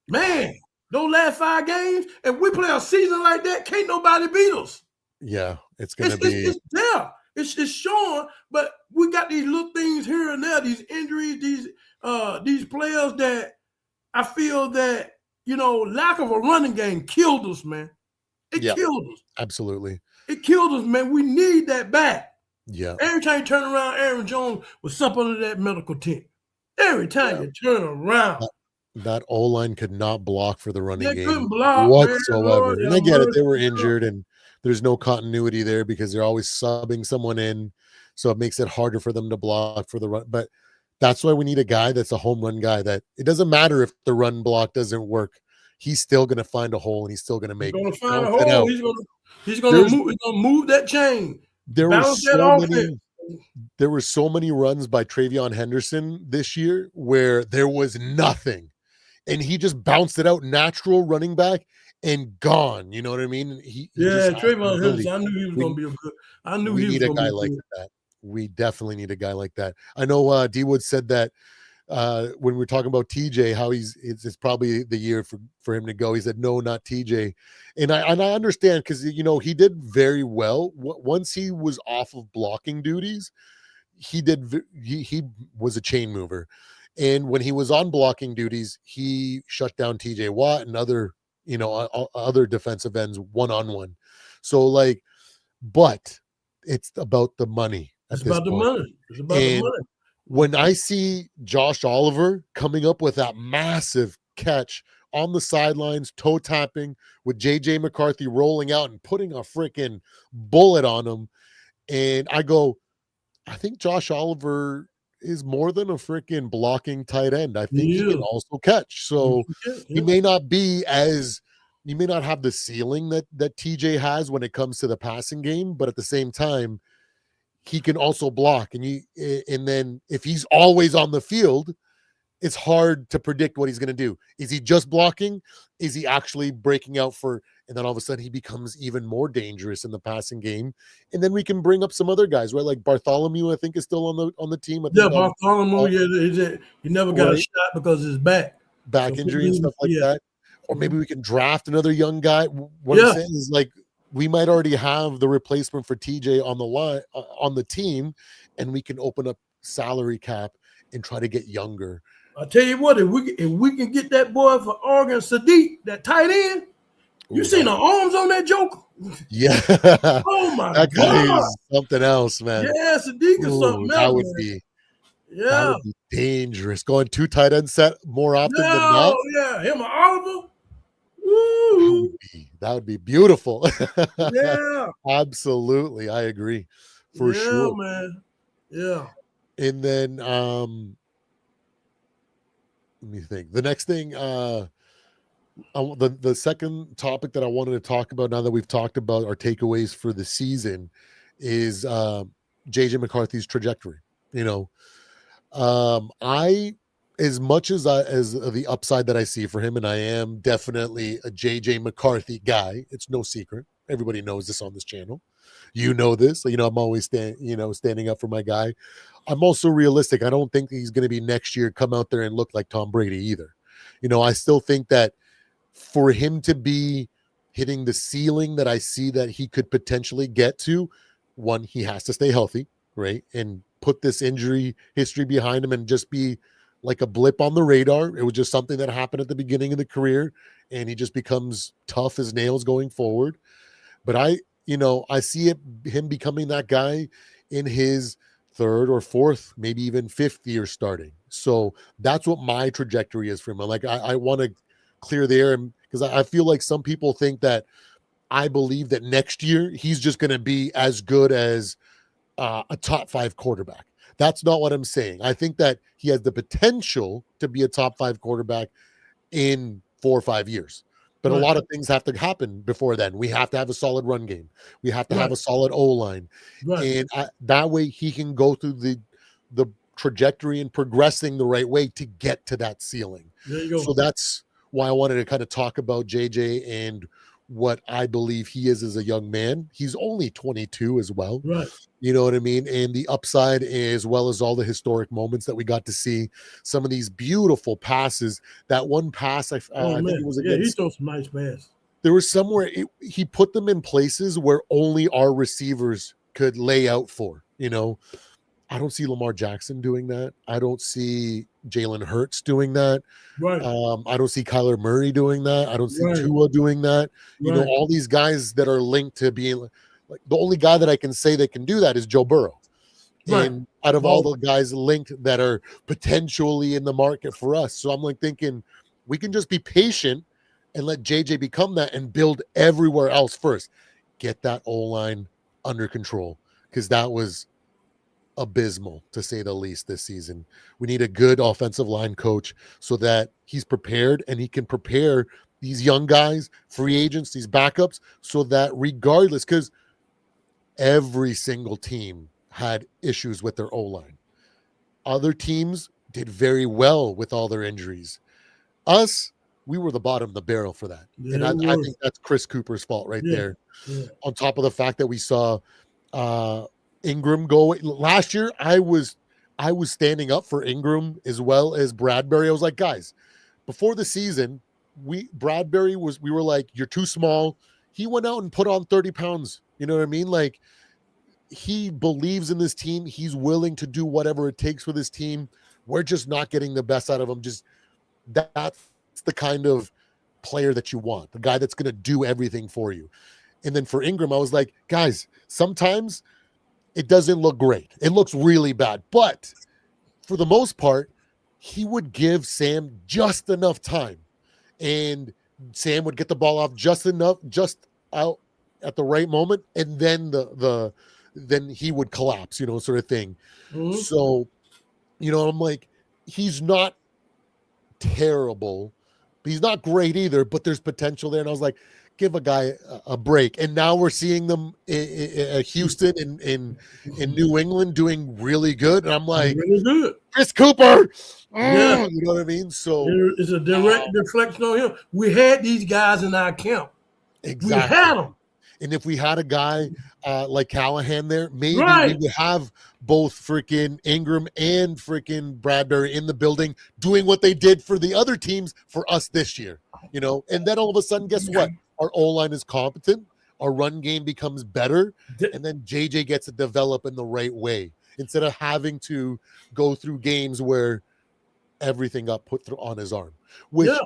Man, those last 5 games, if we play a season like that, can't nobody beat us. Yeah, it's going to be. It's there. It's showing, but we got these little things here and there, these injuries, these players that I feel that, lack of a running game killed us, man. It killed us. Absolutely. It killed us, man. We need that back. Yeah. Every time you turn around, Aaron Jones was up under that medical tent. Every time you turn around. That O-line could not block for the running game couldn't block, whatsoever. Man. And I get it. They were injured and there's no continuity there because they're always subbing someone in. So it makes it harder for them to block for the run. But that's why we need a guy that's a home run guy, that it doesn't matter if the run block doesn't work. He's still going to find a hole and he's still going to make it. He's going to find a hole. He's going to move that chain. There were so many runs by Travion Henderson this year where there was nothing. And he just bounced it out, natural running back, and gone. You know what I mean? Travion Henderson. I knew he was going to be a good. I knew he was going to be a guy like that. We definitely need a guy like that. I know D Wood said that when we were talking about TJ, how it's probably the year for him to go. He said, no, not TJ. And I understand, because, he did very well. Once he was off of blocking duties, he was a chain mover. And when he was on blocking duties, he shut down TJ Watt and other defensive ends one-on-one. So but it's about the money It's at this about the point. money. It's about the And money. when I see Josh Oliver coming up with that massive catch on the sidelines, toe tapping, with JJ McCarthy rolling out and putting a freaking bullet on him, and I go, I think Josh Oliver is more than a freaking blocking tight end. I think He he can is. also catch. So he Yeah. may not be as he may not have the ceiling that TJ has when it comes to the passing game, but at the same time, he can also block. And then if he's always on the field, it's hard to predict what he's going to do. Is he just blocking? Is he actually breaking out for? And then all of a sudden he becomes even more dangerous in the passing game. And then we can bring up some other guys, right? Like Bartholomew, I think is still on the team. I Yeah, think Bartholomew, he never got a right, shot because of his back. back So injury and stuff like yeah. that. Or maybe we can draft another young guy. What I'm Yeah. saying is like we might already have the replacement for TJ on the line on the team, and we can open up salary cap and try to get younger. I tell you what, if we can get that boy for Oregon, Sadiq, that tight end, you Ooh, seen the arms on that joker? yeah, Oh my that guy God. is something else, man. Yeah, Sadiq is Ooh, something else, man. that Yeah. would be dangerous. Going two tight end set more often than No, not. yeah. Him and Oliver. That Woo. would be beautiful. Yeah. Absolutely, I agree for Yeah, sure. man. Yeah. And then let me think. The next thing, the second topic that I wanted to talk about now that we've talked about our takeaways for the season is JJ McCarthy's trajectory. You know, I as much as the upside that I see for him, and I am definitely a JJ McCarthy guy. It's no secret. Everybody knows this on this channel. You know this. So, I'm always standing up for my guy. I'm also realistic. I don't think he's going to be next year come out there and look like Tom Brady either. I still think that for him to be hitting the ceiling that I see that he could potentially get to, one, he has to stay healthy, right? And put this injury history behind him and just be like a blip on the radar. It was just something that happened at the beginning of the career, and he just becomes tough as nails going forward. But I see him becoming that guy in his third or fourth, maybe even fifth year starting. So that's what my trajectory is for him. I want to clear the air because I feel like some people think that I believe that next year he's just going to be as good as a top 5 quarterback. That's not what I'm saying. I think that he has the potential to be a top 5 quarterback in 4 or 5 years. But a Right. lot of things have to happen before then. We have to have a solid run game. We have to have Right. a solid O-line. Right. And that way he can go through the trajectory and progressing the right way to get to that ceiling. There you go. So that's why I wanted to kind of talk about JJ and what I believe he is as a young man. He's only 22 as well. Right. You know what I mean? And the upside, as well as all the historic moments that we got to see, some of these beautiful passes. That one pass, I think it was he against. throws some nice passes. There was somewhere he put them in places where only our receivers could lay out for. I don't see Lamar Jackson doing that. I don't see Jalen Hurts doing that. Right. I don't see Kyler Murray doing that. I don't see Right. Tua doing that. Right. All these guys that are linked to being like the only guy that I can say that can do that is Joe Burrow. Right. And out of all the guys linked that are potentially in the market for us. So I'm like thinking we can just be patient and let JJ become that and build everywhere else first. Get that O-line under control because that was abysmal to say the least this season. We need a good offensive line coach so that he's prepared and he can prepare these young guys, free agents, these backups, so that regardless, because every single team had issues with their O-line. Other teams did very well with all their injuries. Us, we were the bottom of the barrel for that. Yeah, and I think that's Chris Cooper's fault right there. Yeah. On top of the fact that we saw Ingram go last year, I was standing up for Ingram as well as Bradbury. I was like, guys, before the season, we were like, you're too small. He went out and put on 30 pounds. You know what I mean? Like, he believes in this team. He's willing to do whatever it takes for this team. We're just not getting the best out of him. Just that's the kind of player that you want, the guy that's going to do everything for you. And then for Ingram, I was like, guys, sometimes it doesn't look great. It looks really bad. But for the most part, he would give Sam just enough time. And Sam would get the ball off just enough, just out at the right moment, and then then he would collapse, sort of thing. Mhm. So, I'm like, he's not terrible. He's not great either, but there's potential there. And I was like, give a guy a break. And now we're seeing them in Houston and in New England doing really good. And I'm like, Really good. Chris Cooper, Yeah. you know what I mean? So It's a direct reflection on him. We had these guys in our camp. We exactly. had them. And if we had a guy like Callahan there, maybe we Right. would have both freaking Ingram and freaking Bradbury in the building doing what they did for the other teams for us this year, And then all of a sudden, guess what? Our O-line is competent. Our run game becomes better. And then JJ gets to develop in the right way instead of having to go through games where everything got put through on his arm, which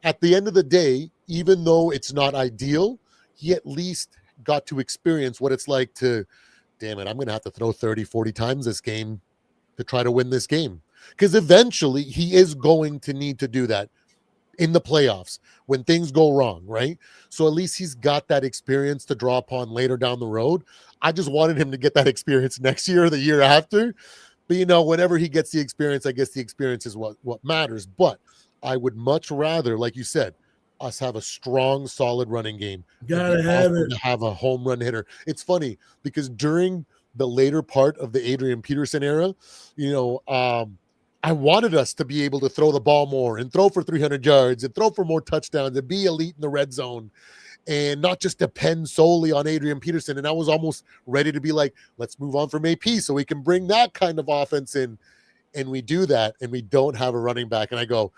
at the end of the day, even though it's not ideal, he at least got to experience what it's like to, damn it, I'm going to have to throw 30, 40 times this game to try to win this game. Because eventually he is going to need to do that in the playoffs when things go wrong, right? So at least he's got that experience to draw upon later down the road. I just wanted him to get that experience next year or the year after. But whenever he gets the experience, I guess the experience is what matters. But I would much rather, like you said, us have a strong, solid running game and be Gotta have awesome it. to have a home run hitter. It's funny because during the later part of the Adrian Peterson era, I wanted us to be able to throw the ball more and throw for 300 yards and throw for more touchdowns and be elite in the red zone and not just depend solely on Adrian Peterson. And I was almost ready to be like, let's move on from AP so we can bring that kind of offense in. And we do that, and we don't have a running back. And I go,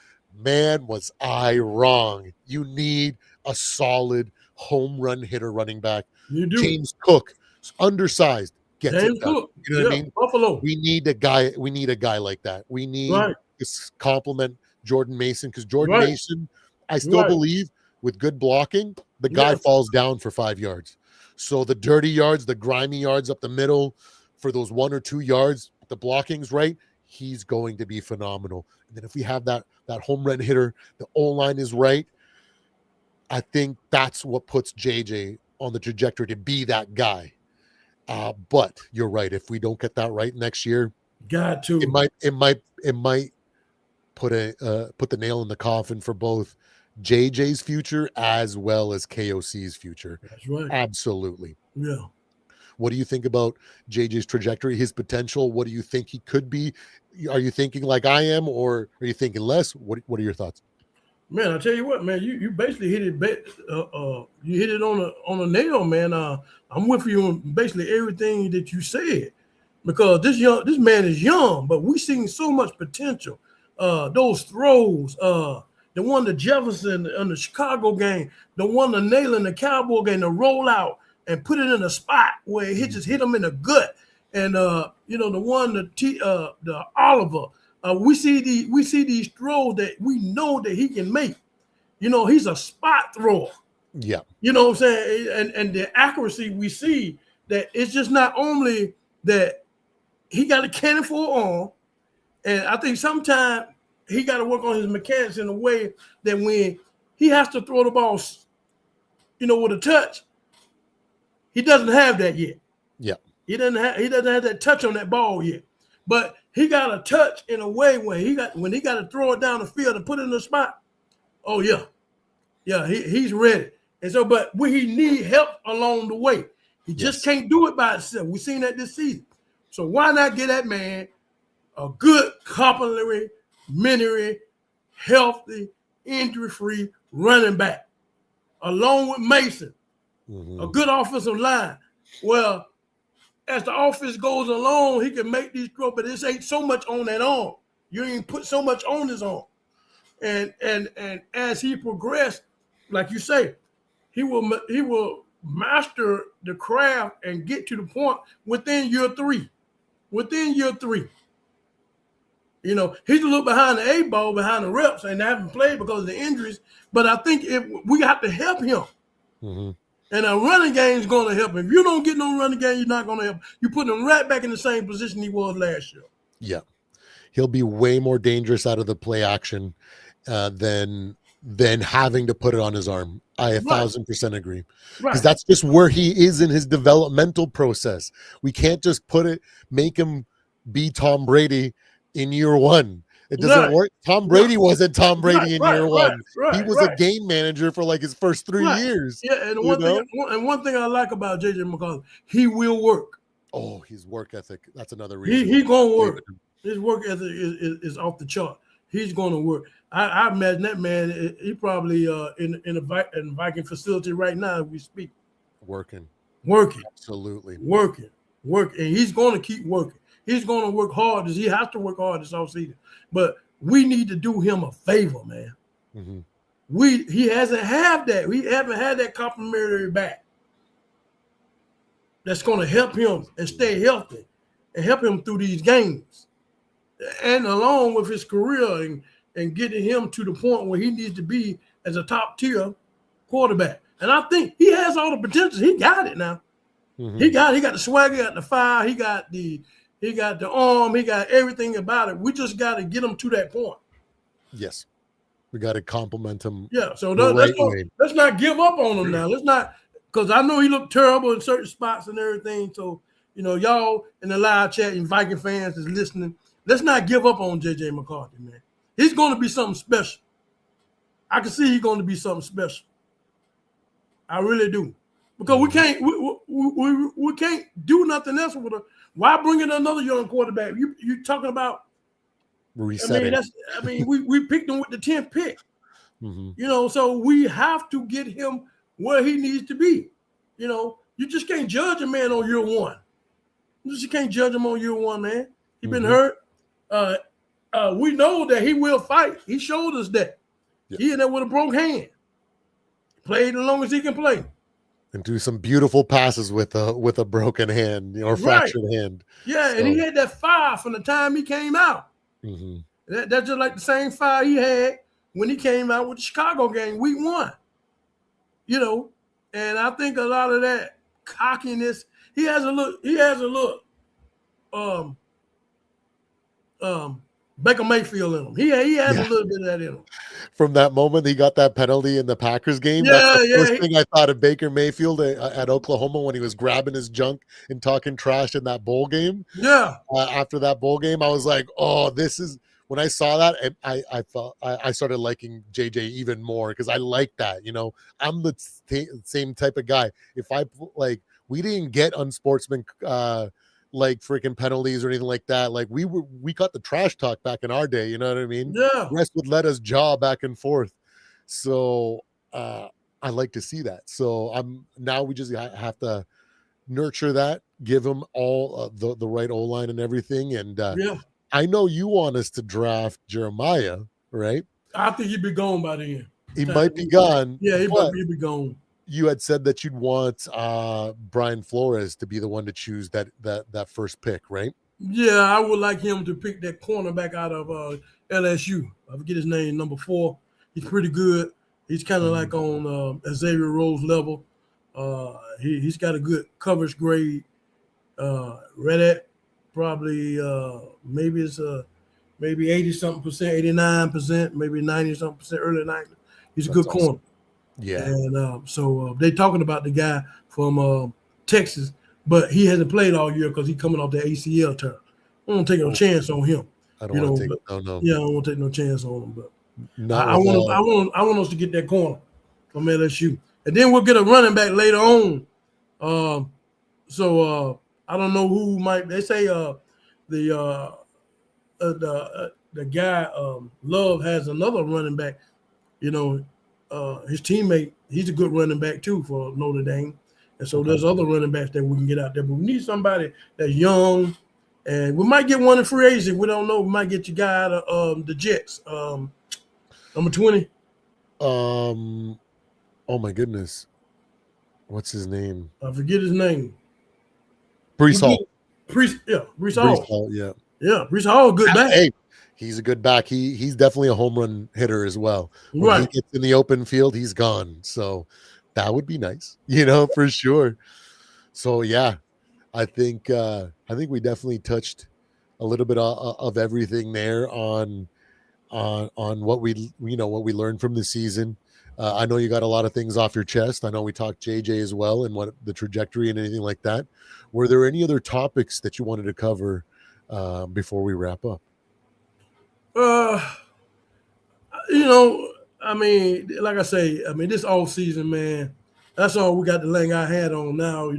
man, was I wrong. You need a solid home run hitter running back. You do. James Cook, undersized, gets James it done. Cook. You know what I mean? Buffalo. We need a guy like that. We need to compliment Jordan Mason because Jordan Mason, I still believe with good blocking, the guy falls down for 5 yards. So the dirty yards, the grimy yards up the middle for those 1 or 2 yards, the blocking's right, he's going to be phenomenal. And then if we have that home run hitter, the O-line is right, I think that's what puts JJ on the trajectory to be that guy. But you're right. If we don't get that right next year, it might put the nail in the coffin for both JJ's future as well as KOC's future. That's right. Absolutely. Yeah. What do you think about JJ's trajectory, his potential? What do you think he could be? Are you thinking like I am, or are you thinking less? What are your thoughts? Man, I tell you what, man, you basically hit it. You hit it on a nail, man. I'm with you on basically everything that you said, because this man is young, but we seen so much potential. Those throws, the one to Jefferson on the Chicago game, the one to Nail in the Cowboy game, the rollout and put it in a spot where he just hit him in the gut, and the one the Oliver. We see these throws that we know that he can make. He's a spot thrower. Yeah. You know what I'm saying? And the accuracy we see, that it's just not only that he got a cannon for an arm, and I think sometimes he got to work on his mechanics in a way that when he has to throw the ball, with a touch, he doesn't have that yet. Yeah. He doesn't have that touch on that ball yet. But he got a touch in a way when he got to throw it down the field and put it in the spot. Oh yeah, he's ready. And so, but when he need help along the way, he just can't do it by himself. We've seen that this season. So why not get that man a good, complimentary, healthy, injury-free running back, along with Mason, a good offensive line. Well, as the offense goes along, he can make these throws, but this ain't so much on that arm. You ain't put so much on his arm. And as he progressed, like you say, he will master the craft and get to the point within year three. He's a little behind the 8 ball, behind the reps, and haven't played because of the injuries. But I think we have to help him. And a running game is going to help him. If you don't get no running game, you're not going to help. You put him right back in the same position he was last year. Yeah. He'll be way more dangerous out of the play action than having to put it on his arm. I 1,000% agree. Because that's just where he is in his developmental process. We can't just make him be Tom Brady in year one. It doesn't work. Tom Brady wasn't Tom Brady in year one. He was a game manager for like his first 3 years. Yeah, and one thing I like about JJ McCarthy, he will work. Oh, his work ethic. That's another reason. He's gonna work. His work ethic is off the chart. He's gonna work. I imagine that man. He probably in a Viking facility right now as we speak. Working. Absolutely. Working. And he's gonna keep working. He's gonna work hard. He has to work hard this offseason. But we need to do him a favor, man. Mm-hmm. He hasn't had that. We haven't had that complimentary back. That's gonna help him and stay healthy and help him through these games. And along with his career and getting him to the point where he needs to be as a top tier quarterback. And I think he has all the potential. He got it now. Mm-hmm. He got the swagger, he got the fire, he got the arm, he got everything about it. We just got to get him to that point. Yes. We got to compliment him. Yeah. So let's not give up on him now. Let's not, because I know he looked terrible in certain spots and everything. So, y'all in the live chat and Viking fans is listening. Let's not give up on JJ McCarthy, man. He's going to be something special. I can see he's going to be something special. I really do. Because we can't do nothing else with him. Why bring in another young quarterback? You talking about resetting? We picked him with the 10th pick. Mm-hmm. So we have to get him where he needs to be. You just can't judge a man on year one. You just can't judge him on year one, man. He been hurt. We know that he will fight. He showed us that. Yep. He in there with a broke hand. Played as long as he can play. And do some beautiful passes with a broken hand, or fractured hand. Yeah, so. And he had that fire from the time he came out. Mm-hmm. That's just like the same fire he had when he came out with the Chicago game, week 1. And I think a lot of that cockiness, he has a look Baker Mayfield in him. He has a little bit of that in him. From that moment he got that penalty in the Packers game, that's the first thing I thought of Baker Mayfield at Oklahoma when he was grabbing his junk and talking trash in that bowl game. Yeah. After that bowl game, I was like, oh, this is – when I saw that, I felt I started liking JJ even more because I like that. I'm the same type of guy. If we didn't get unsportsman like freaking penalties or anything like that. Like we got the trash talk back in our day. You know what I mean? Yeah. The rest would let us jaw back and forth. So I like to see that. So we just have to nurture that, give them all the right O-line and everything. And I know you want us to draft Jeremiah, right? I think he'd be gone by then. He might be gone. Yeah, he might be gone. You had said that you'd want Brian Flores to be the one to choose that first pick, right? Yeah, I would like him to pick that cornerback out of LSU. I forget his name, number 4. He's pretty good. He's kind of like on Xavier Rhodes level. He's got a good coverage grade. Right at probably maybe 80-something percent, 89%, maybe 90-something percent, early 90s. He's a good corner. Yeah. And so they're talking about the guy from Texas, but he hasn't played all year because he's coming off the ACL turn. I don't take no chance on him. I don't want to take Yeah, I don't want to take no chance on him. But I want us to get that corner from LSU. And then we'll get a running back later on. So I don't know who might. They say the guy Love has another running back. His teammate, he's a good running back too for Notre Dame. And so there's other running backs that we can get out there. But we need somebody that's young. And we might get one in free agency. We don't know. We might get your guy out of the Jets. Number 20. Oh my goodness. What's his name? I forget his name. Breece Hall. Breece Hall. Yeah. Yeah, Breece Hall, good back. Hey, he's a good back. He's definitely a home run hitter as well. When he gets in the open field, he's gone. So That would be nice, for sure. So yeah, I think we definitely touched a little bit of everything there on what what we learned from the season. I know you got a lot of things off your chest. I know we talked JJ as well and what the trajectory and anything like that. Were there any other topics that you wanted to cover before we wrap up? Uh, you know, I mean, like I say, I mean, this off season, man, that's all we got to hang our hat on now.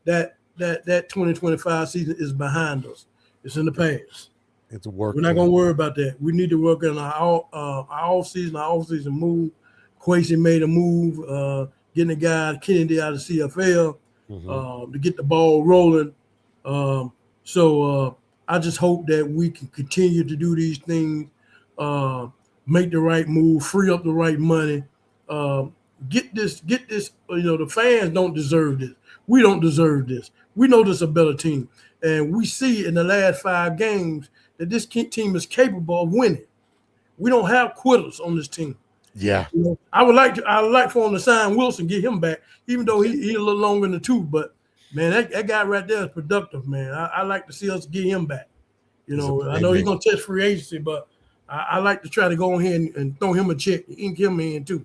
That 2025 season is behind us. It's in the past. It's We're worked not gonna well. worry about that. We need to work on our off season, move. Quasi made a move, getting the guy Kennedy out of CFL Hmm. to get the ball rolling. So I just hope that we can continue to do these things, uh, make the right move, free up the right money, uh, get this. The fans don't deserve this. We don't deserve this. We know this is a better team, and we see in the last 5 games that this team is capable of winning. We don't have quitters on this team. Yeah. I would like for him to sign Wilson, get him back, even though he a little longer in the tooth. But man, that guy right there is productive, man. I like to see us get him back. He's a I know he's playmaker. gonna test free agency, but I like to try to go ahead and throw him a check, ink him in too.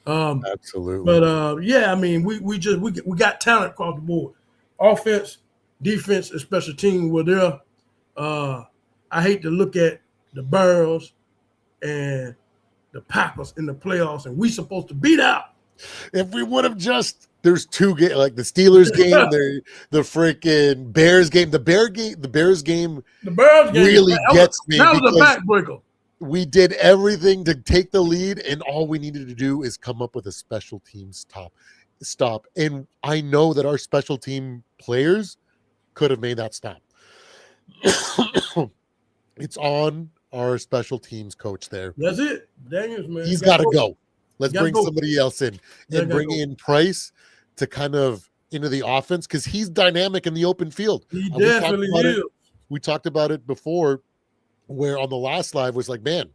Absolutely. But yeah, I mean, we got talent across the board, offense, defense, and special team. Were there. I hate to look at the Barrels and the Packers in the playoffs, and we supposed to beat out. If we would have there's two games, like the Steelers game, the freaking Bears game. The Bears game The Bears game, really gets me that was a because backbreaker. we did everything to take the lead, and all we needed to do is come up with a special team stop. And I know that our special team players could have made that stop. It's on our special teams coach there. That's it. Daniels, man. He's got to go. Let's bring go. somebody else in and bring in Price to kind of into the offense because he's dynamic in the open field. He definitely is. We talked about it before, where on the last live was like, man,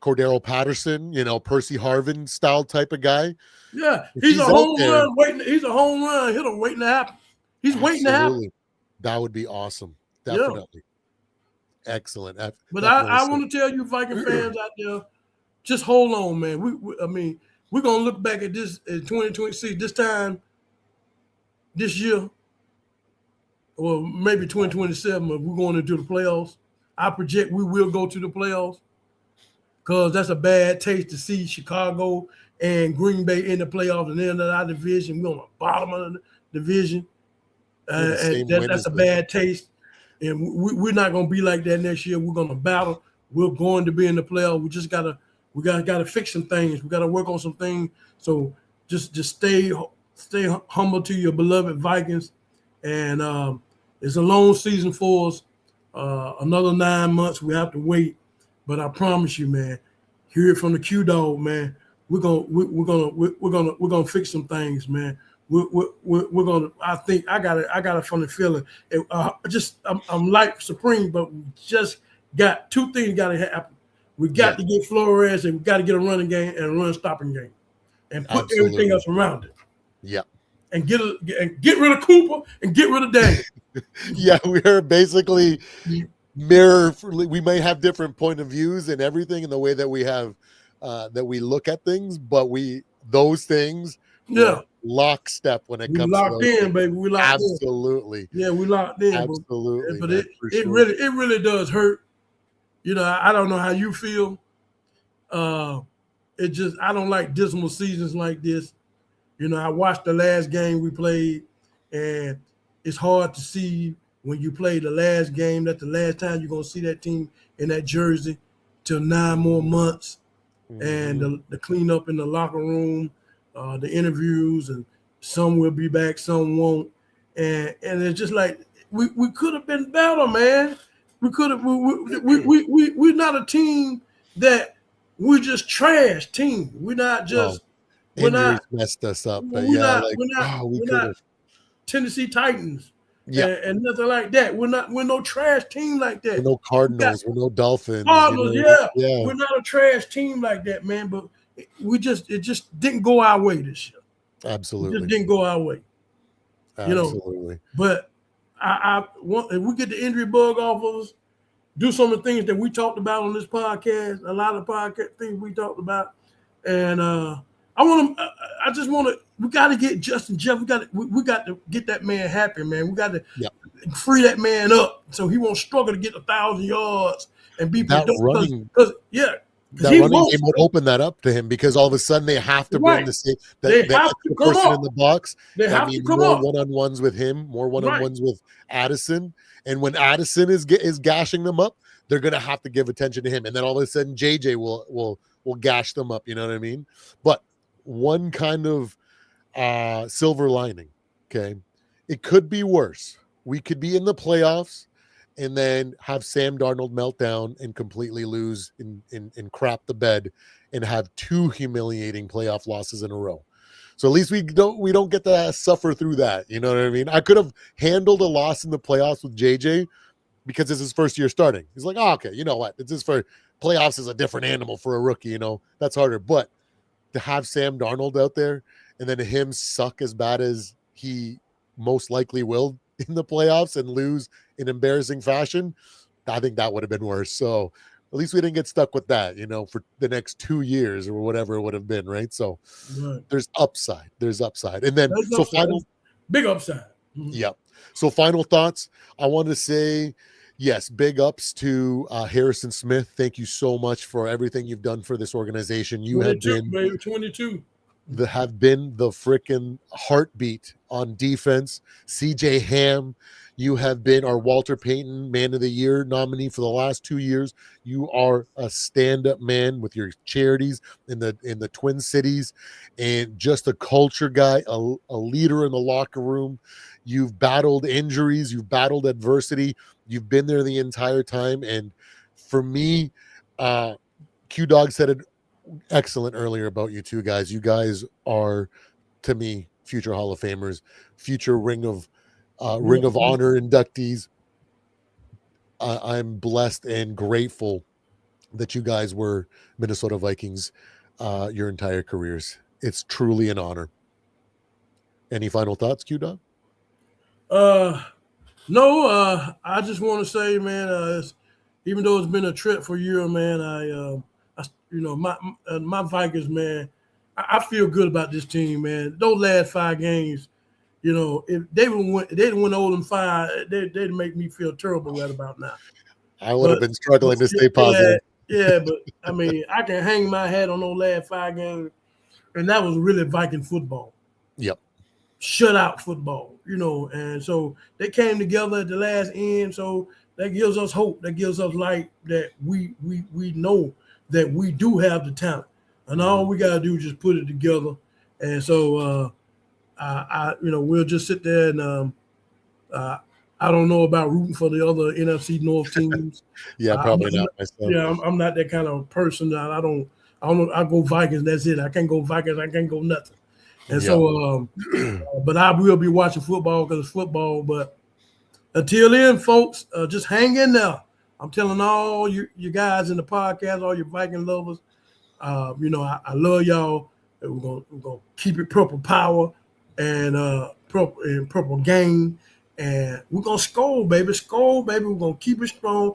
Cordero Patterson, Percy Harvin style type of guy. Yeah, he's a home run waiting. He's a home run hitter waiting to happen. He's waiting to happen. That would be awesome. Definitely. Yeah. Excellent. But I want to tell you, Viking fans out there, just hold on, man. We're gonna look back at this in 2026. This year, or maybe 2027, if we're going into the playoffs. I project we will go to the playoffs because that's a bad taste to see Chicago and Green Bay in the playoffs and then our division. We're on the bottom of the division. And that's a bad taste. And we're not going to be like that next year. We're going to battle. We're going to be in the playoffs. We got to fix some things. We got to work on some things. So just stay humble to your beloved Vikings. And it's a long season for us. Another 9 months we have to wait. But I promise you, man, hear it from the Q-Dogg, man. We're gonna fix some things, man. We're gonna. I think I got a funny feeling. I'm like Supreme, but we just got two things got to happen. We got to get Flores, and we got to get a running game and a run stopping game, and put everything else around it. Yeah, and get rid of Cooper and get rid of Daniel. Yeah, we are basically we may have different point of views and everything in the way that we have that we look at things, but those things lockstep when it comes locked to in, baby. We locked absolutely in. Yeah, we locked in. Absolutely. But it really does hurt. I don't know how you feel. I don't like dismal seasons like this. I watched the last game we played, and it's hard to see when you play the last game. That's the last time you're gonna see that team in that jersey till 9 more months. Mm-hmm. And the cleanup in the locker room, the interviews, and some will be back, some won't. And it's just like we could have been better, man. We could have. We're not a team that we're just trash team. We're not just. We're not messed us up, but we're not Tennessee Titans. Yeah, and nothing like that. We're no trash team like that. We're no Cardinals. We're no Dolphins. Cardinals, yeah. We're not a trash team like that, man. But it just didn't go our way this year. It just Absolutely. didn't go our way, you know. Absolutely. But I want, if we get the injury bug off of us, do some of the things that we talked about on this podcast, a lot of podcast things we talked about, and I just want to. We got to get Justin Jeff. We got to get that man happy, man. We got to Yeah. free that man up so he won't struggle to get 1,000 yards and be That productive. running Because that he running won't. game would open that up to him, because all of a sudden they have to bring Right. the They the have to extra come person up. in the box. They That have to means come more up. one-on-ones with him, more Right. one-on-ones with Addison. And when Addison is gashing them up, they're gonna have to give attention to him. And then all of a sudden JJ will gash them up. You know what I mean? But one kind of silver lining, okay, it could be worse. We could be in the playoffs and then have Sam Darnold meltdown and completely lose and crap the bed and have 2 humiliating playoff losses in a row. So at least we don't get to suffer through that. You know what I mean? I could have handled a loss in the playoffs with JJ because it's his first year starting. He's like, oh, okay, you know what? It's just for playoffs is a different animal for a rookie. You know, that's harder. But to have Sam Darnold out there and then him suck as bad as he most likely will in the playoffs and lose in embarrassing fashion, I think that would have been worse. So at least we didn't get stuck with that, you know, for the next 2 years or whatever it would have been, right? So there's upside. There's upside. And then big upside. Mm-hmm. Yeah. So final thoughts. I want to say, yes, big ups to Harrison Smith. Thank you so much for everything you've done for this organization. You have been 22. Have been the freaking heartbeat on defense. CJ Ham, you have been our Walter Payton Man of the Year nominee for the last 2 years. You are a stand-up man with your charities in the Twin Cities, and just a culture guy, a leader in the locker room. You've battled injuries, you've battled adversity, you've been there the entire time. And for me, Q-Dogg said it excellent earlier about you two guys. You guys are, to me, future Hall of Famers, future Ring of Honor inductees. I'm blessed and grateful that you guys were Minnesota Vikings your entire careers. It's truly an honor. Any final thoughts, Q-Dogg? No, I just want to say, man, even though it's been a trip for you, man, my Vikings, man, I feel good about this team, man. Those last 5 games, you know, if they didn't win all them 5, they'd make me feel terrible right about now. I would have been struggling to stay positive. Yeah, but I mean, I can hang my hat on those last 5 games, and that was really Viking football. Yep. Shutout football, you know, and so they came together at the last end. So that gives us hope. That gives us light that we know that we do have the talent, and all we gotta do is just put it together. And so we'll just sit there and I don't know about rooting for the other NFC North teams. Yeah, probably not myself. Yeah, I'm not that kind of person. I don't know. I go Vikings. That's it. I can't go Vikings. I can't go nothing. And so, but I will be watching football because it's football. But until then, folks, just hang in there. I'm telling all you guys in the podcast, all your Viking lovers, I love y'all. We're gonna keep it purple power and purple game, and we're gonna score, baby. Score, baby. We're gonna keep it strong.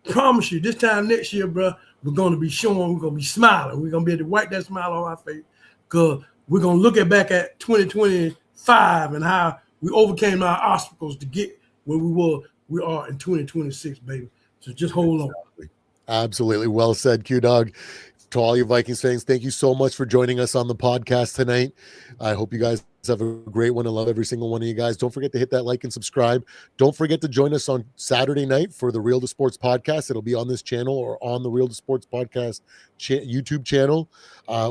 Promise you, this time next year, bro, we're gonna be showing. We're gonna be smiling. We're gonna be able to wipe that smile on our face because we're going to look back at 2025 and how we overcame our obstacles to get where we are in 2026, baby. So just hold on. Absolutely. Well said, Q-Dogg. To all you Vikings fans, thank you so much for joining us on the podcast tonight. I hope you guys have a great one. I love every single one of you guys. Don't forget to hit that like and subscribe. Don't forget to join us on Saturday night for the Real to Sports podcast. It'll be on this channel or on the Real to Sports podcast YouTube channel.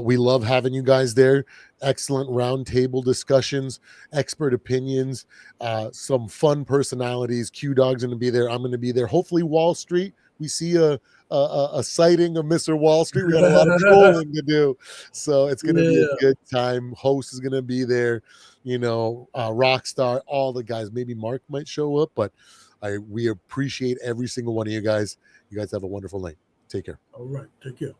We love having you guys there. Excellent roundtable discussions, expert opinions, some fun personalities. Q-Dogg's going to be there. I'm going to be there. Hopefully Wall Street, we see a sighting of Mr. Wall Street. We got a lot of trolling to do. So it's going to be a good time. Host is going to be there, Rockstar, all the guys. Maybe Mark might show up, but we appreciate every single one of you guys. You guys have a wonderful night. Take care. All right. Take care.